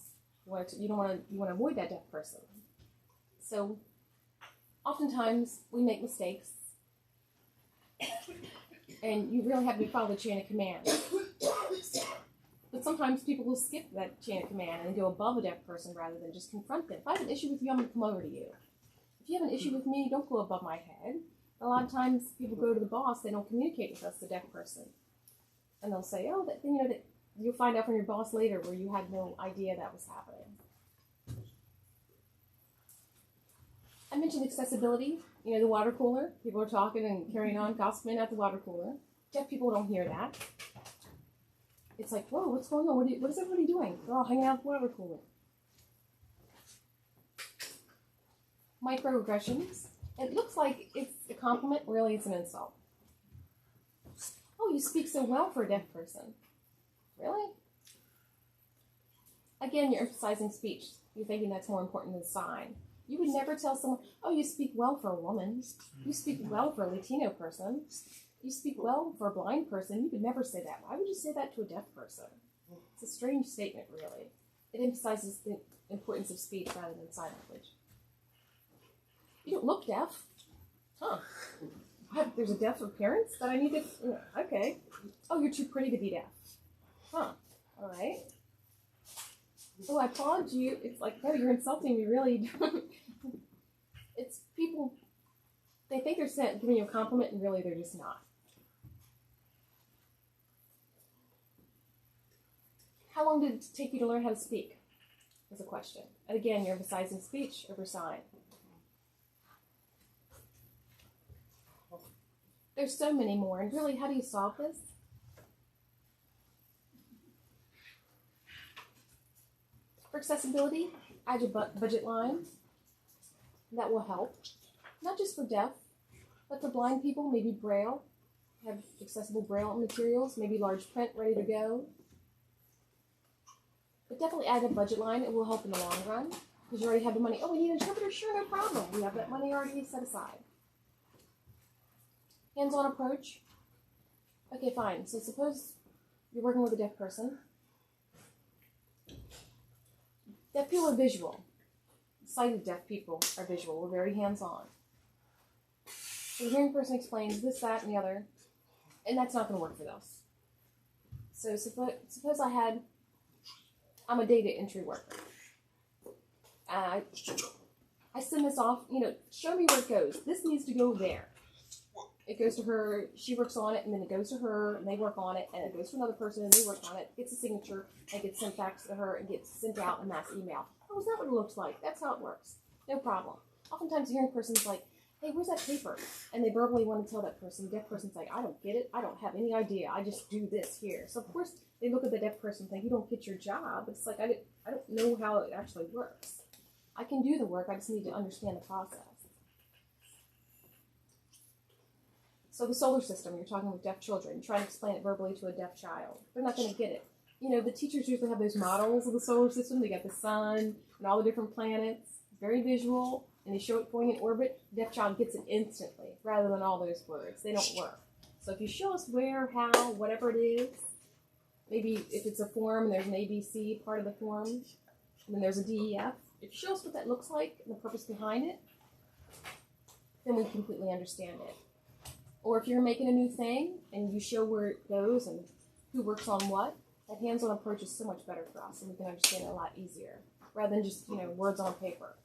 You want to avoid that deaf person. So, oftentimes we make mistakes, and you really have to follow the chain of command. But sometimes people will skip that chain of command and go above a deaf person rather than just confront them. If I have an issue with you, I'm going to come over to you. If you have an issue with me, don't go above my head. A lot of times people go to the boss, they don't communicate with us, the deaf person. And they'll say, oh, that you'll find out from your boss later where you had no idea that was happening. I mentioned accessibility. The water cooler. People are talking and carrying on, gossiping at the water cooler. Deaf people don't hear that. It's like, whoa, what's going on? What is everybody doing? They're all hanging out at the water cooler. Microaggressions. It looks like it's a compliment, really it's an insult. Oh, you speak so well for a deaf person. Really? Again, you're emphasizing speech. You're thinking that's more important than sign. You would never tell someone, oh, you speak well for a woman. You speak well for a Latino person. You speak well for a blind person. You would never say that. Why would you say that to a deaf person? It's a strange statement, really. It emphasizes the importance of speech rather than sign language. You don't look deaf. Huh. There's a deaf appearance that I need to... Okay. Oh, you're too pretty to be deaf. Huh. All right. Oh, I applaud you. It's like, no, you're insulting me, really. It's people... They think they're giving you a compliment, and really they're just not. How long did it take you to learn how to speak? Is a question. And again, you're emphasizing speech over sign. There's so many more, and really, how do you solve this? For accessibility, add your budget line. That will help. Not just for deaf, but for blind people, maybe Braille. Have accessible Braille materials, maybe large print ready to go. But definitely add a budget line. It will help in the long run, because you already have the money. Oh, we need an interpreter? Sure, no problem. We have that money already set aside. Hands-on approach. Okay, fine. So suppose you're working with a deaf person. Deaf people are visual. Sighted deaf people are visual. We're very hands-on. So the hearing person explains this, that, and the other, and that's not going to work for us. So suppose I'm a data entry worker. I send this off, show me where it goes. This needs to go there. It goes to her, she works on it, and then it goes to her, and they work on it, and it goes to another person, and they work on it, gets a signature, and gets sent back to her, and gets sent out in mass email. Oh, is that what it looks like? That's how it works. No problem. Oftentimes the hearing person's like, hey, where's that paper? And they verbally want to tell that person. The deaf person's like, I don't get it. I don't have any idea. I just do this here. So, of course, they look at the deaf person and think, you don't get your job. It's like, I don't know how it actually works. I can do the work. I just need to understand the process. So the solar system, you're talking with deaf children. You try to explain it verbally to a deaf child. They're not going to get it. The teachers usually have those models of the solar system. They got the sun, and all the different planets. It's very visual, and they show it going in orbit. Deaf child gets it instantly, rather than all those words. They don't work. So if you show us where, how, whatever it is, maybe if it's a form and there's an ABC part of the form, and then there's a DEF, if you show us what that looks like and the purpose behind it, then we completely understand it. Or if you're making a new thing and you show where it goes and who works on what, that hands-on approach is so much better for us, and we can understand it a lot easier, rather than just, words on paper.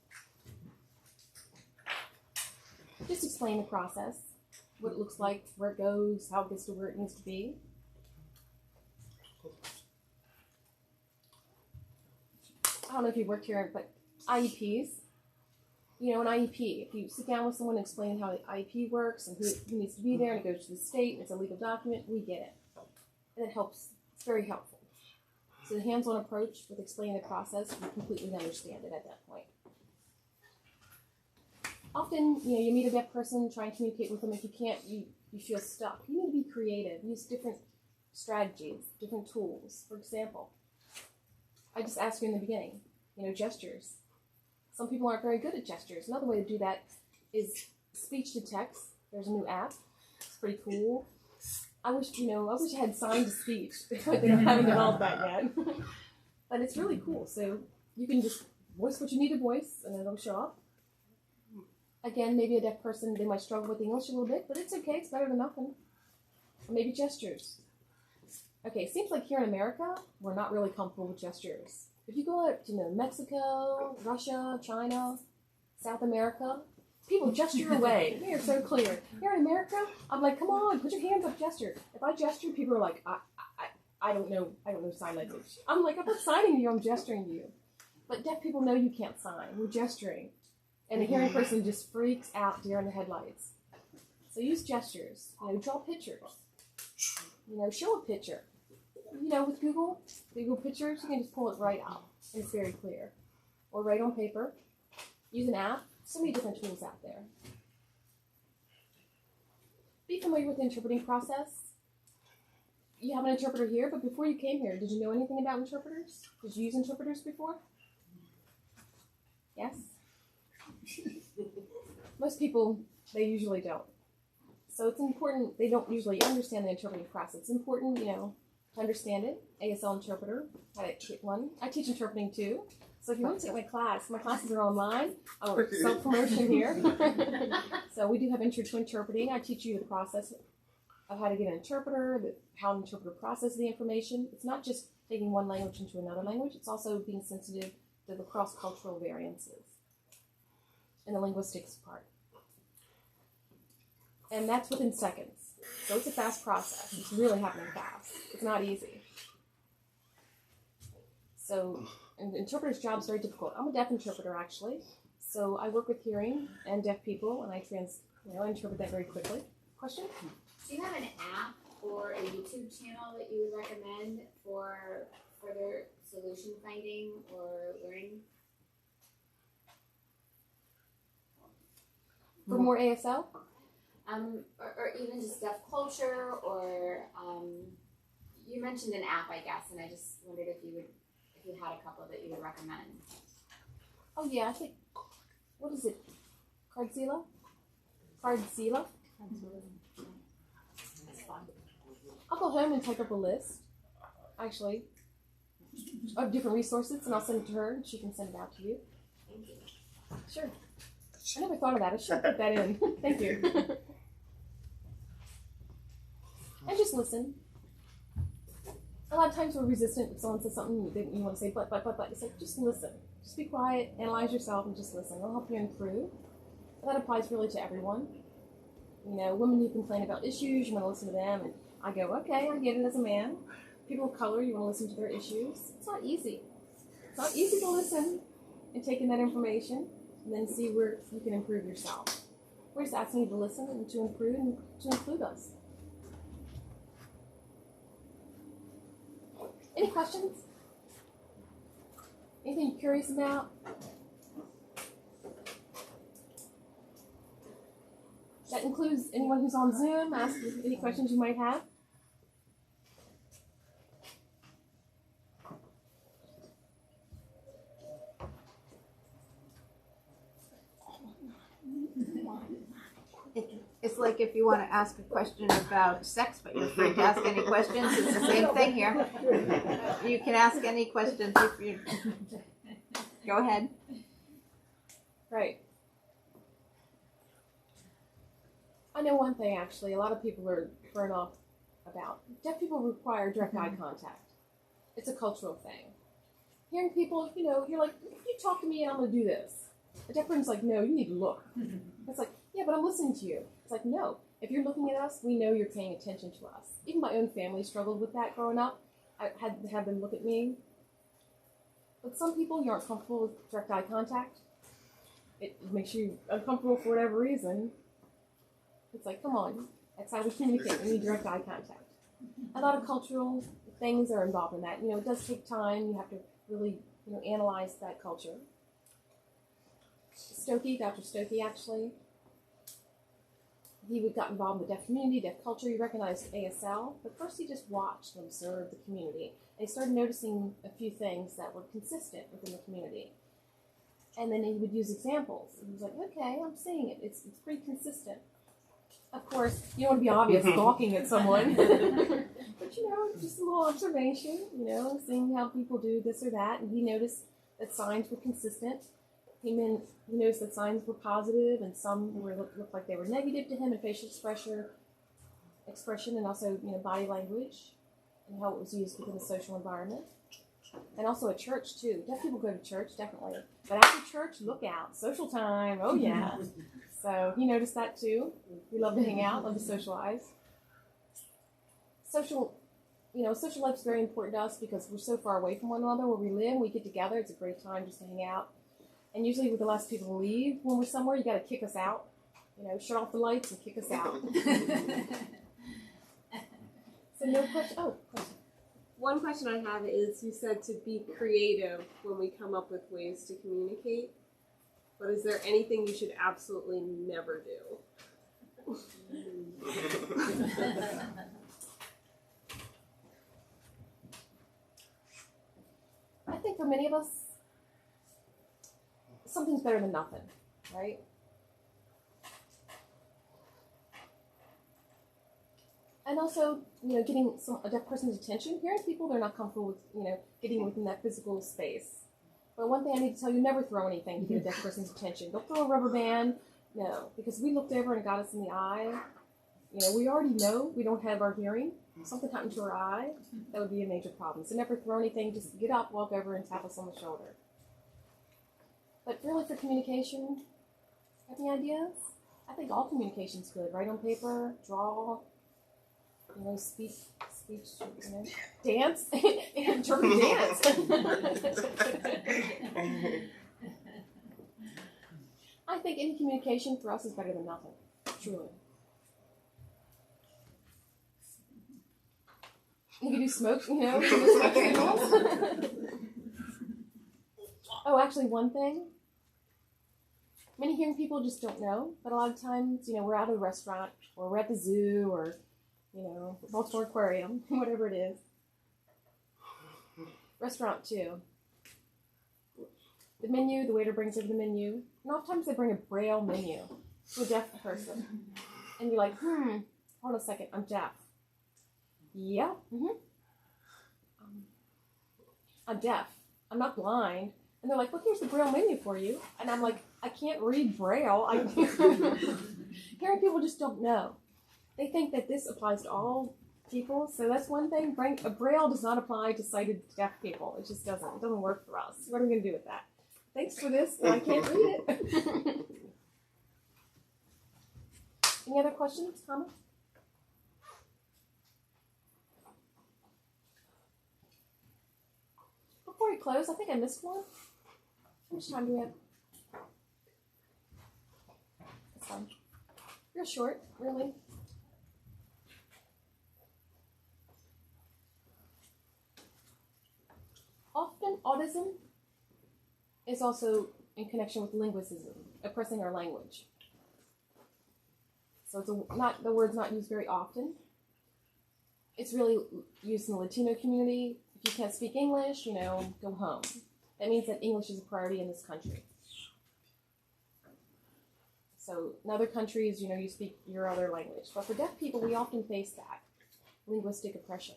Just explain the process, what it looks like, where it goes, how it gets to where it needs to be. I don't know if you've worked here, but IEPs, an IEP, if you sit down with someone and explain how the IEP works and who needs to be there, and it goes to the state, and it's a legal document, we get it. And it helps. It's very helpful. So the hands-on approach with explaining the process, we completely understand it at that point. Often, you meet a deaf person, try and communicate with them. If you can't, you feel stuck. You need to be creative. Use different strategies, different tools. For example, I just asked you in the beginning, gestures. Some people aren't very good at gestures. Another way to do that is speech to text. There's a new app. It's pretty cool. I wish I had sign to speech, but they haven't developed that yet. But it's really cool. So you can just voice what you need to voice, and it'll show up. Again, maybe a deaf person, they might struggle with English a little bit, but it's okay. It's better than nothing. Or maybe gestures. Okay, it seems like here in America, we're not really comfortable with gestures. If you go out to Mexico, Russia, China, South America, people gesture away. They are so clear. Here in America, I'm like, come on, put your hands up, gesture. If I gesture, people are like, I don't know sign language. I'm like, I'm not signing to you, I'm gesturing to you. But deaf people know you can't sign. We're gesturing. And the hearing person just freaks out during the headlights. So use gestures. Draw pictures. Show a picture. With Google Pictures, you can just pull it right out. And it's very clear. Or write on paper. Use an app. So many different tools out there. Be familiar with the interpreting process. You have an interpreter here, but before you came here, did you know anything about interpreters? Did you use interpreters before? Yes? Most people, they usually don't. So it's important, they don't usually understand the interpreting process. It's important, to understand it. ASL interpreter, I get one. I teach interpreting too. So if you want to take my classes are online. Oh, self-promotion here. So we do have intro to interpreting. I teach you the process of how to get an interpreter, how an interpreter processes the information. It's not just taking one language into another language. It's also being sensitive to the cross-cultural variances in the linguistics part. And that's within seconds. So it's a fast process. It's really happening fast. It's not easy. So an interpreter's job is very difficult. I'm a deaf interpreter, actually. So I work with hearing and deaf people, and I interpret that very quickly. Question? Do you have an app or a YouTube channel that you would recommend for further solution finding or learning? For more ASL? Or even just deaf culture, or you mentioned an app, I guess, and I just wondered if you had a couple that you would recommend. Oh yeah, I think, what is it? Cardzilla? That's fun. I'll go home and type up a list, actually, of different resources, and I'll send it to her, and she can send it out to you. Thank you. Sure. I never thought of that. I should put that in. Thank you. And just listen. A lot of times we're resistant if someone says something that you want to say, but. It's like, just listen. Just be quiet, analyze yourself, and just listen. It'll help you improve. And that applies really to everyone. Women who complain about issues, you want to listen to them. And I go, okay, I get it as a man. People of color, you want to listen to their issues. It's not easy. It's not easy to listen and take in that information and then see where you can improve yourself. We're just asking you to listen and to improve and to include us. Any questions? Anything you're curious about? That includes anyone who's on Zoom. Ask any questions you might have. like if you want to ask a question about sex, but you're free to ask any questions, it's the same thing here. You can ask any questions if you go ahead. Right. I know one thing actually, a lot of people are thrown off about. Deaf people require direct eye contact. It's a cultural thing. Hearing people, you're like, you talk to me and I'm going to do this. A deaf person's like, no, you need to look. It's like, yeah, but I'm listening to you. It's like, no. If you're looking at us, we know you're paying attention to us. Even my own family struggled with that growing up. I had to have them look at me. But some people, you aren't comfortable with direct eye contact. It makes you uncomfortable for whatever reason. It's like, come on. That's how we communicate. We need direct eye contact. A lot of cultural things are involved in that. It does take time. You have to really, analyze that culture. Dr. Stokey, actually, he got involved in the deaf community, deaf culture. He recognized ASL, but first he just watched and observed the community. And he started noticing a few things that were consistent within the community. And then he would use examples. And he was like, okay, I'm seeing it. It's pretty consistent. Of course, you don't want to be obvious gawking at someone. But, just a little observation, seeing how people do this or that. And he noticed that signs were consistent. He noticed that signs were positive and some looked like they were negative to him in facial expression and also, body language and how it was used within the social environment. And also at church, too. Deaf people go to church, definitely. But after church, look out. Social time. Oh, yeah. So he noticed that, too. We love to hang out, love to socialize. Social life's very important to us because we're so far away from one another where we live. We get together. It's a great time just to hang out. And usually we're the last people to leave. When we're somewhere, you got to kick us out. Shut off the lights and kick us out. So no question. Oh, question. One question I have is, you said to be creative when we come up with ways to communicate. But is there anything you should absolutely never do? I think for many of us, something's better than nothing, right? And also, getting a deaf person's attention. Hearing people they're not comfortable with, getting within that physical space. But one thing I need to tell you, never throw anything to get a deaf person's attention. Don't throw a rubber band. No, because we looked over and got us in the eye. We already know we don't have our hearing. If something happened to our eye, that would be a major problem. So never throw anything. Just get up, walk over, and tap us on the shoulder. But really for communication, any ideas? I think all communication's good. Write on paper, draw, speech, dance, interpret dance. I think any communication for us is better than nothing, truly. You can do smoke, smoke signals. Oh, actually, one thing. Many hearing people just don't know, but a lot of times, we're out at a restaurant, or we're at the zoo, or, Baltimore Aquarium, whatever it is. Restaurant, too. The menu, the waiter brings over the menu, and oftentimes they bring a Braille menu to a deaf person. And you're like, hold on a second, I'm deaf. Yeah, I'm deaf. I'm not blind. And they're like, well, here's the Braille menu for you. And I'm like, I can't read Braille. Hearing people just don't know. They think that this applies to all people. So that's one thing. Braille does not apply to sighted deaf people. It just doesn't. It doesn't work for us. What are we going to do with that? Thanks for this, but I can't read it. Any other questions, comments? Before we close, I think I missed one. How much time do we have? That's fine. Real short, really. Often, autism is also in connection with linguicism, oppressing our language. So it's the word's not used very often. It's really used in the Latino community. If you can't speak English, go home. That means that English is a priority in this country. So in other countries, you speak your other language. But for deaf people, we often face that linguistic oppression.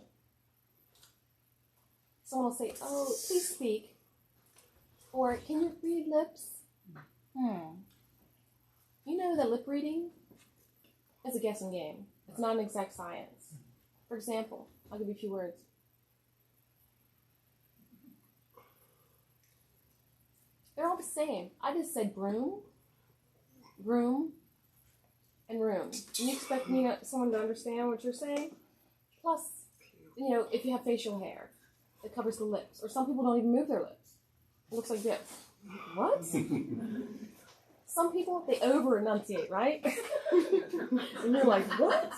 Someone will say, "Oh, please speak," or "Can you read lips?" You know that lip reading is a guessing game. It's not an exact science. For example, I'll give you a few words. They're all the same. I just said broom, room, and room. And you expect someone to understand what you're saying? Plus, if you have facial hair, it covers the lips. Or some people don't even move their lips. It looks like this. What? Some people, they over-enunciate, right? And you're like, what?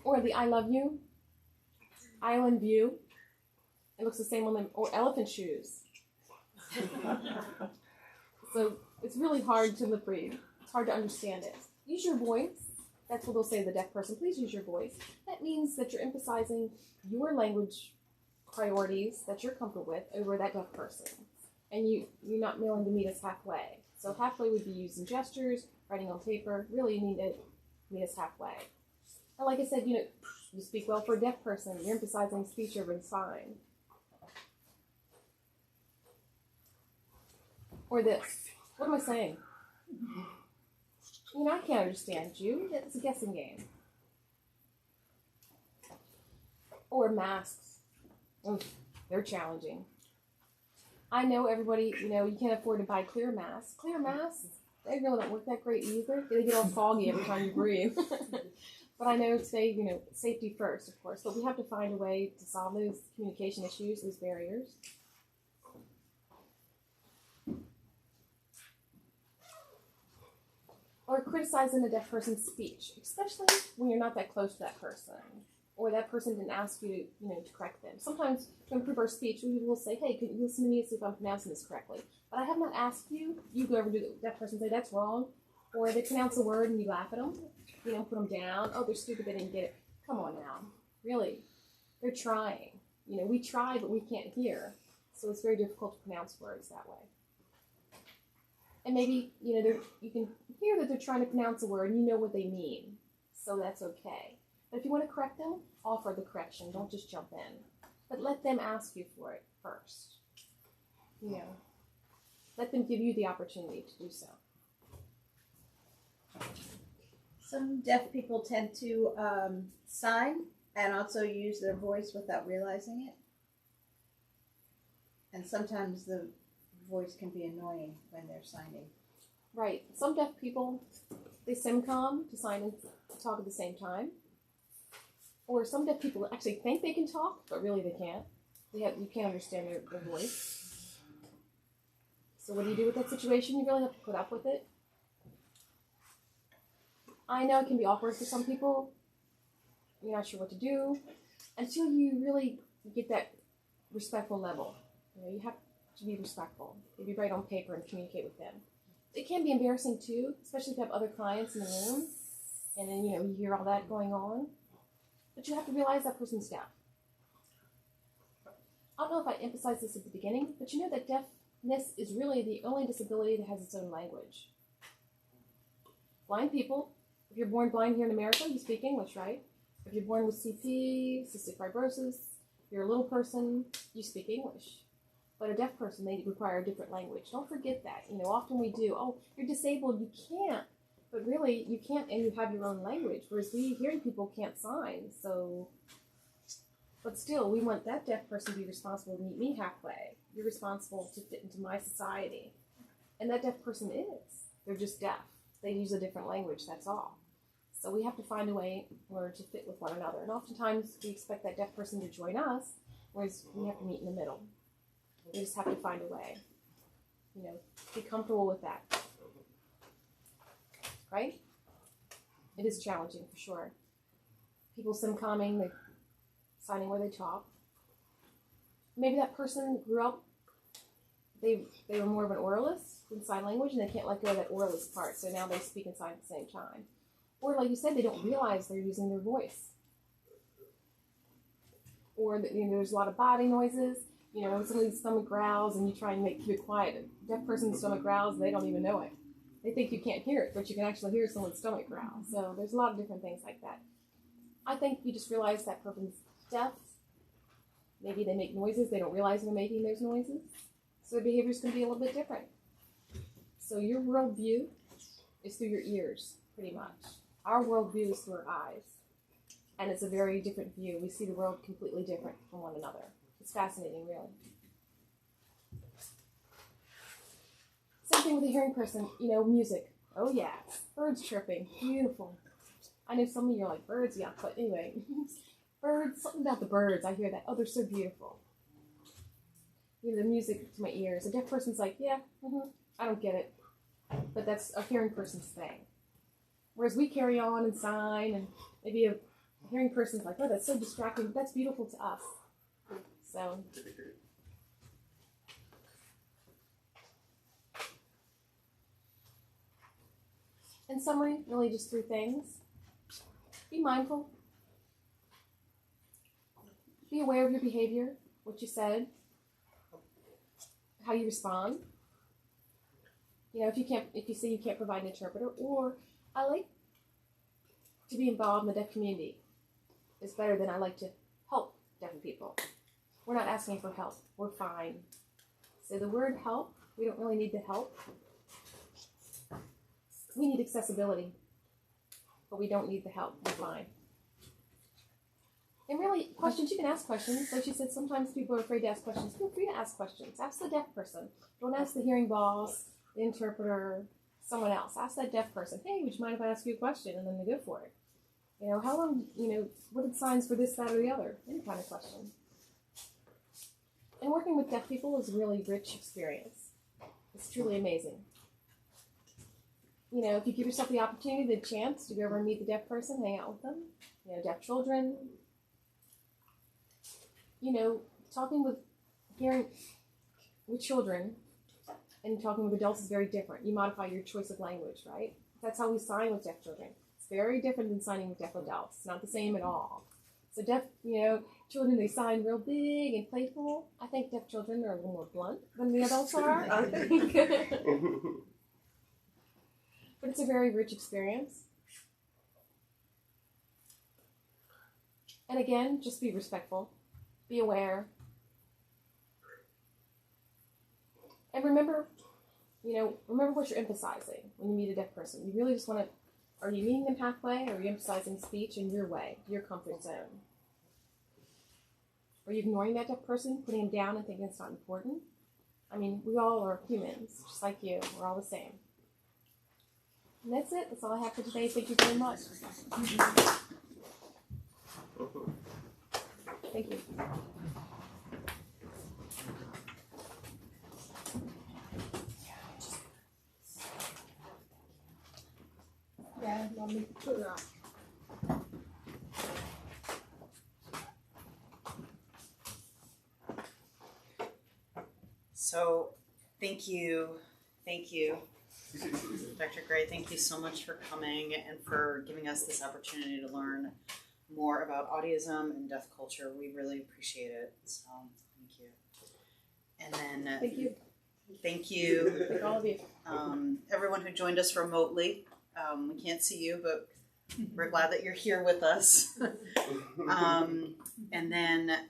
Or the I love you, island view. It looks the same on them. Or elephant shoes. So it's really hard to lip read. It's hard to understand it. Use your voice. That's what they'll say to the deaf person. Please use your voice. That means that you're emphasizing your language priorities that you're comfortable with over that deaf person. And you're not willing to meet us halfway. So halfway would be using gestures, writing on paper. Really, you need to meet us halfway. And like I said, you speak well for a deaf person. You're emphasizing speech over the sign. Or this. What am I saying? I can't understand you. It's a guessing game. Or masks. They're challenging. I know everybody, you can't afford to buy clear masks. Clear masks, they really don't work that great either. They get all foggy every time you breathe. But I know today, safety first, of course. But we have to find a way to solve those communication issues, those barriers. Or criticizing a deaf person's speech, especially when you're not that close to that person, or that person didn't ask you to correct them. Sometimes to improve our speech, we will say, "Hey, can you listen to me and see if I'm pronouncing this correctly?" But I have not asked you. You go over to the deaf person and say, "That's wrong," or they pronounce a word and you laugh at them. Put them down. "Oh, they're stupid. They didn't get it." Come on now, really? They're trying. We try, but we can't hear, so it's very difficult to pronounce words that way. And maybe, you can hear that they're trying to pronounce a word and you know what they mean. So that's okay. But if you want to correct them, offer the correction. Don't just jump in. But let them ask you for it first. Let them give you the opportunity to do so. Some deaf people tend to sign and also use their voice without realizing it. And sometimes the voice can be annoying when they're signing. Right. Some deaf people, they simcom to sign and talk at the same time. Or some deaf people actually think they can talk, but really they can't. You can't understand their voice. So what do you do with that situation? You really have to put up with it. I know it can be awkward for some people. You're not sure what to do until you really get that respectful level. You have to be respectful. Maybe write on paper and communicate with them. It can be embarrassing too, especially if you have other clients in the room, and then you hear all that going on. But you have to realize that person's deaf. I don't know if I emphasized this at the beginning, but that deafness is really the only disability that has its own language. Blind people, if you're born blind here in America, you speak English, right? If you're born with CP, cystic fibrosis, you're a little person, you speak English. But a deaf person, they require a different language. Don't forget that. Often we do, "Oh, you're disabled, you can't." But really, you can't, and you have your own language. Whereas we hearing people can't sign. So, but still, we want that deaf person to be responsible to meet me halfway. You're responsible to fit into my society. And that deaf person is. They're just deaf. They use a different language, that's all. So we have to find a way in order to fit with one another. And oftentimes, we expect that deaf person to join us, whereas we have to meet in the middle. We just have to find a way. Be comfortable with that. Right? It is challenging for sure. People simcomming, they signing where they talk. Maybe that person grew up, they were more of an oralist in sign language, and they can't let go of that oralist part, so now they speak and sign at the same time. Or like you said, they don't realize they're using their voice. Or there's a lot of body noises. You know, when somebody's stomach growls and you try and keep it quiet, a deaf person's stomach growls, they don't even know it. They think you can't hear it, but you can actually hear someone's stomach growl. So there's a lot of different things like that. I think you just realize that person's deaf. Maybe they make noises, they don't realize they're making those noises. So their behavior's going to be a little bit different. So your worldview is through your ears, pretty much. Our worldview is through our eyes. And it's a very different view. We see the world completely different from one another. It's fascinating, really. Same thing with a hearing person, you know, music. Oh yeah, birds chirping, beautiful. I know some of you are like, birds, yeah, but anyway. Birds, something about the birds, I hear that. Oh, they're so beautiful. You know, the music to my ears. A deaf person's like, yeah, I don't get it. But that's a hearing person's thing. Whereas we carry on and sign, and maybe a hearing person's like, oh, that's so distracting, but that's beautiful to us. So, in summary, really just 3 things. Be mindful. Be aware of your behavior, what you said, how you respond. You know, if you say you can't provide an interpreter, or I like to be involved in the deaf community. It's better than I like to help deaf people. We're not asking for help. We're fine. So the word help, we don't really need the help. We need accessibility, but we don't need the help. We're fine. And really, questions, you can ask questions. Like she said, sometimes people are afraid to ask questions. Feel free to ask questions. Ask the deaf person. Don't ask the hearing boss, the interpreter, someone else. Ask that deaf person, hey, would you mind if I ask you a question? And then they go for it. You know, how long, you know, what are the signs for this, that, or the other? Any kind of question. And working with deaf people is a really rich experience. It's truly amazing. You know, if you give yourself the opportunity, the chance to go over and meet the deaf person, hang out with them, you know, deaf children, you know, talking with children and talking with adults is very different. You modify your choice of language, right? That's how we sign with deaf children. It's very different than signing with deaf adults. It's not the same at all. So deaf, you know, children, they sign real big and playful. I think deaf children are a little more blunt than the adults are. I think. But it's a very rich experience. And again, just be respectful. Be aware. And remember, you know, remember what you're emphasizing when you meet a deaf person. You really just want to, are you meeting them halfway, or are you emphasizing speech in your way, your comfort zone? Are you ignoring that deaf person, putting them down and thinking it's not important? I mean, we all are humans, just like you. We're all the same. And that's it. That's all I have for today. Thank you very much. Thank you. Yeah, let me put it up. So, thank you, Dr. Gray. Thank you so much for coming and for giving us this opportunity to learn more about Audism and deaf culture. We really appreciate it. So, thank you. And then, Thank you. Thank you, Thank all of you. Everyone who joined us remotely. We can't see you, but we're glad that you're here with us. And then,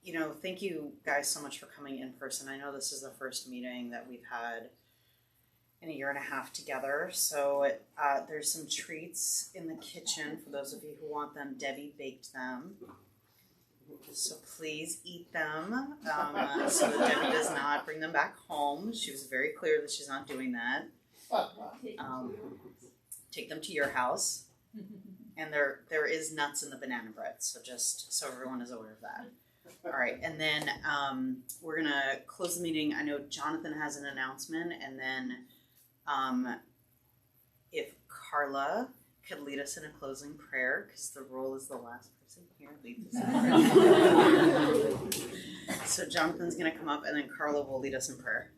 you know, thank you guys so much for coming in person. I know this is the first meeting that we've had in a year and a half together. So there's some treats in the kitchen for those of you who want them. Debbie baked them. So please eat them so that Debbie does not bring them back home. She was very clear that she's not doing that. Take them to your house. And there is nuts in the banana bread, so just so everyone is aware of that. All right, and then we're going to close the meeting. I know Jonathan has an announcement, and then if Carla could lead us in a closing prayer, because the role is the last person here, lead us in prayer. So Jonathan's going to come up, and then Carla will lead us in prayer.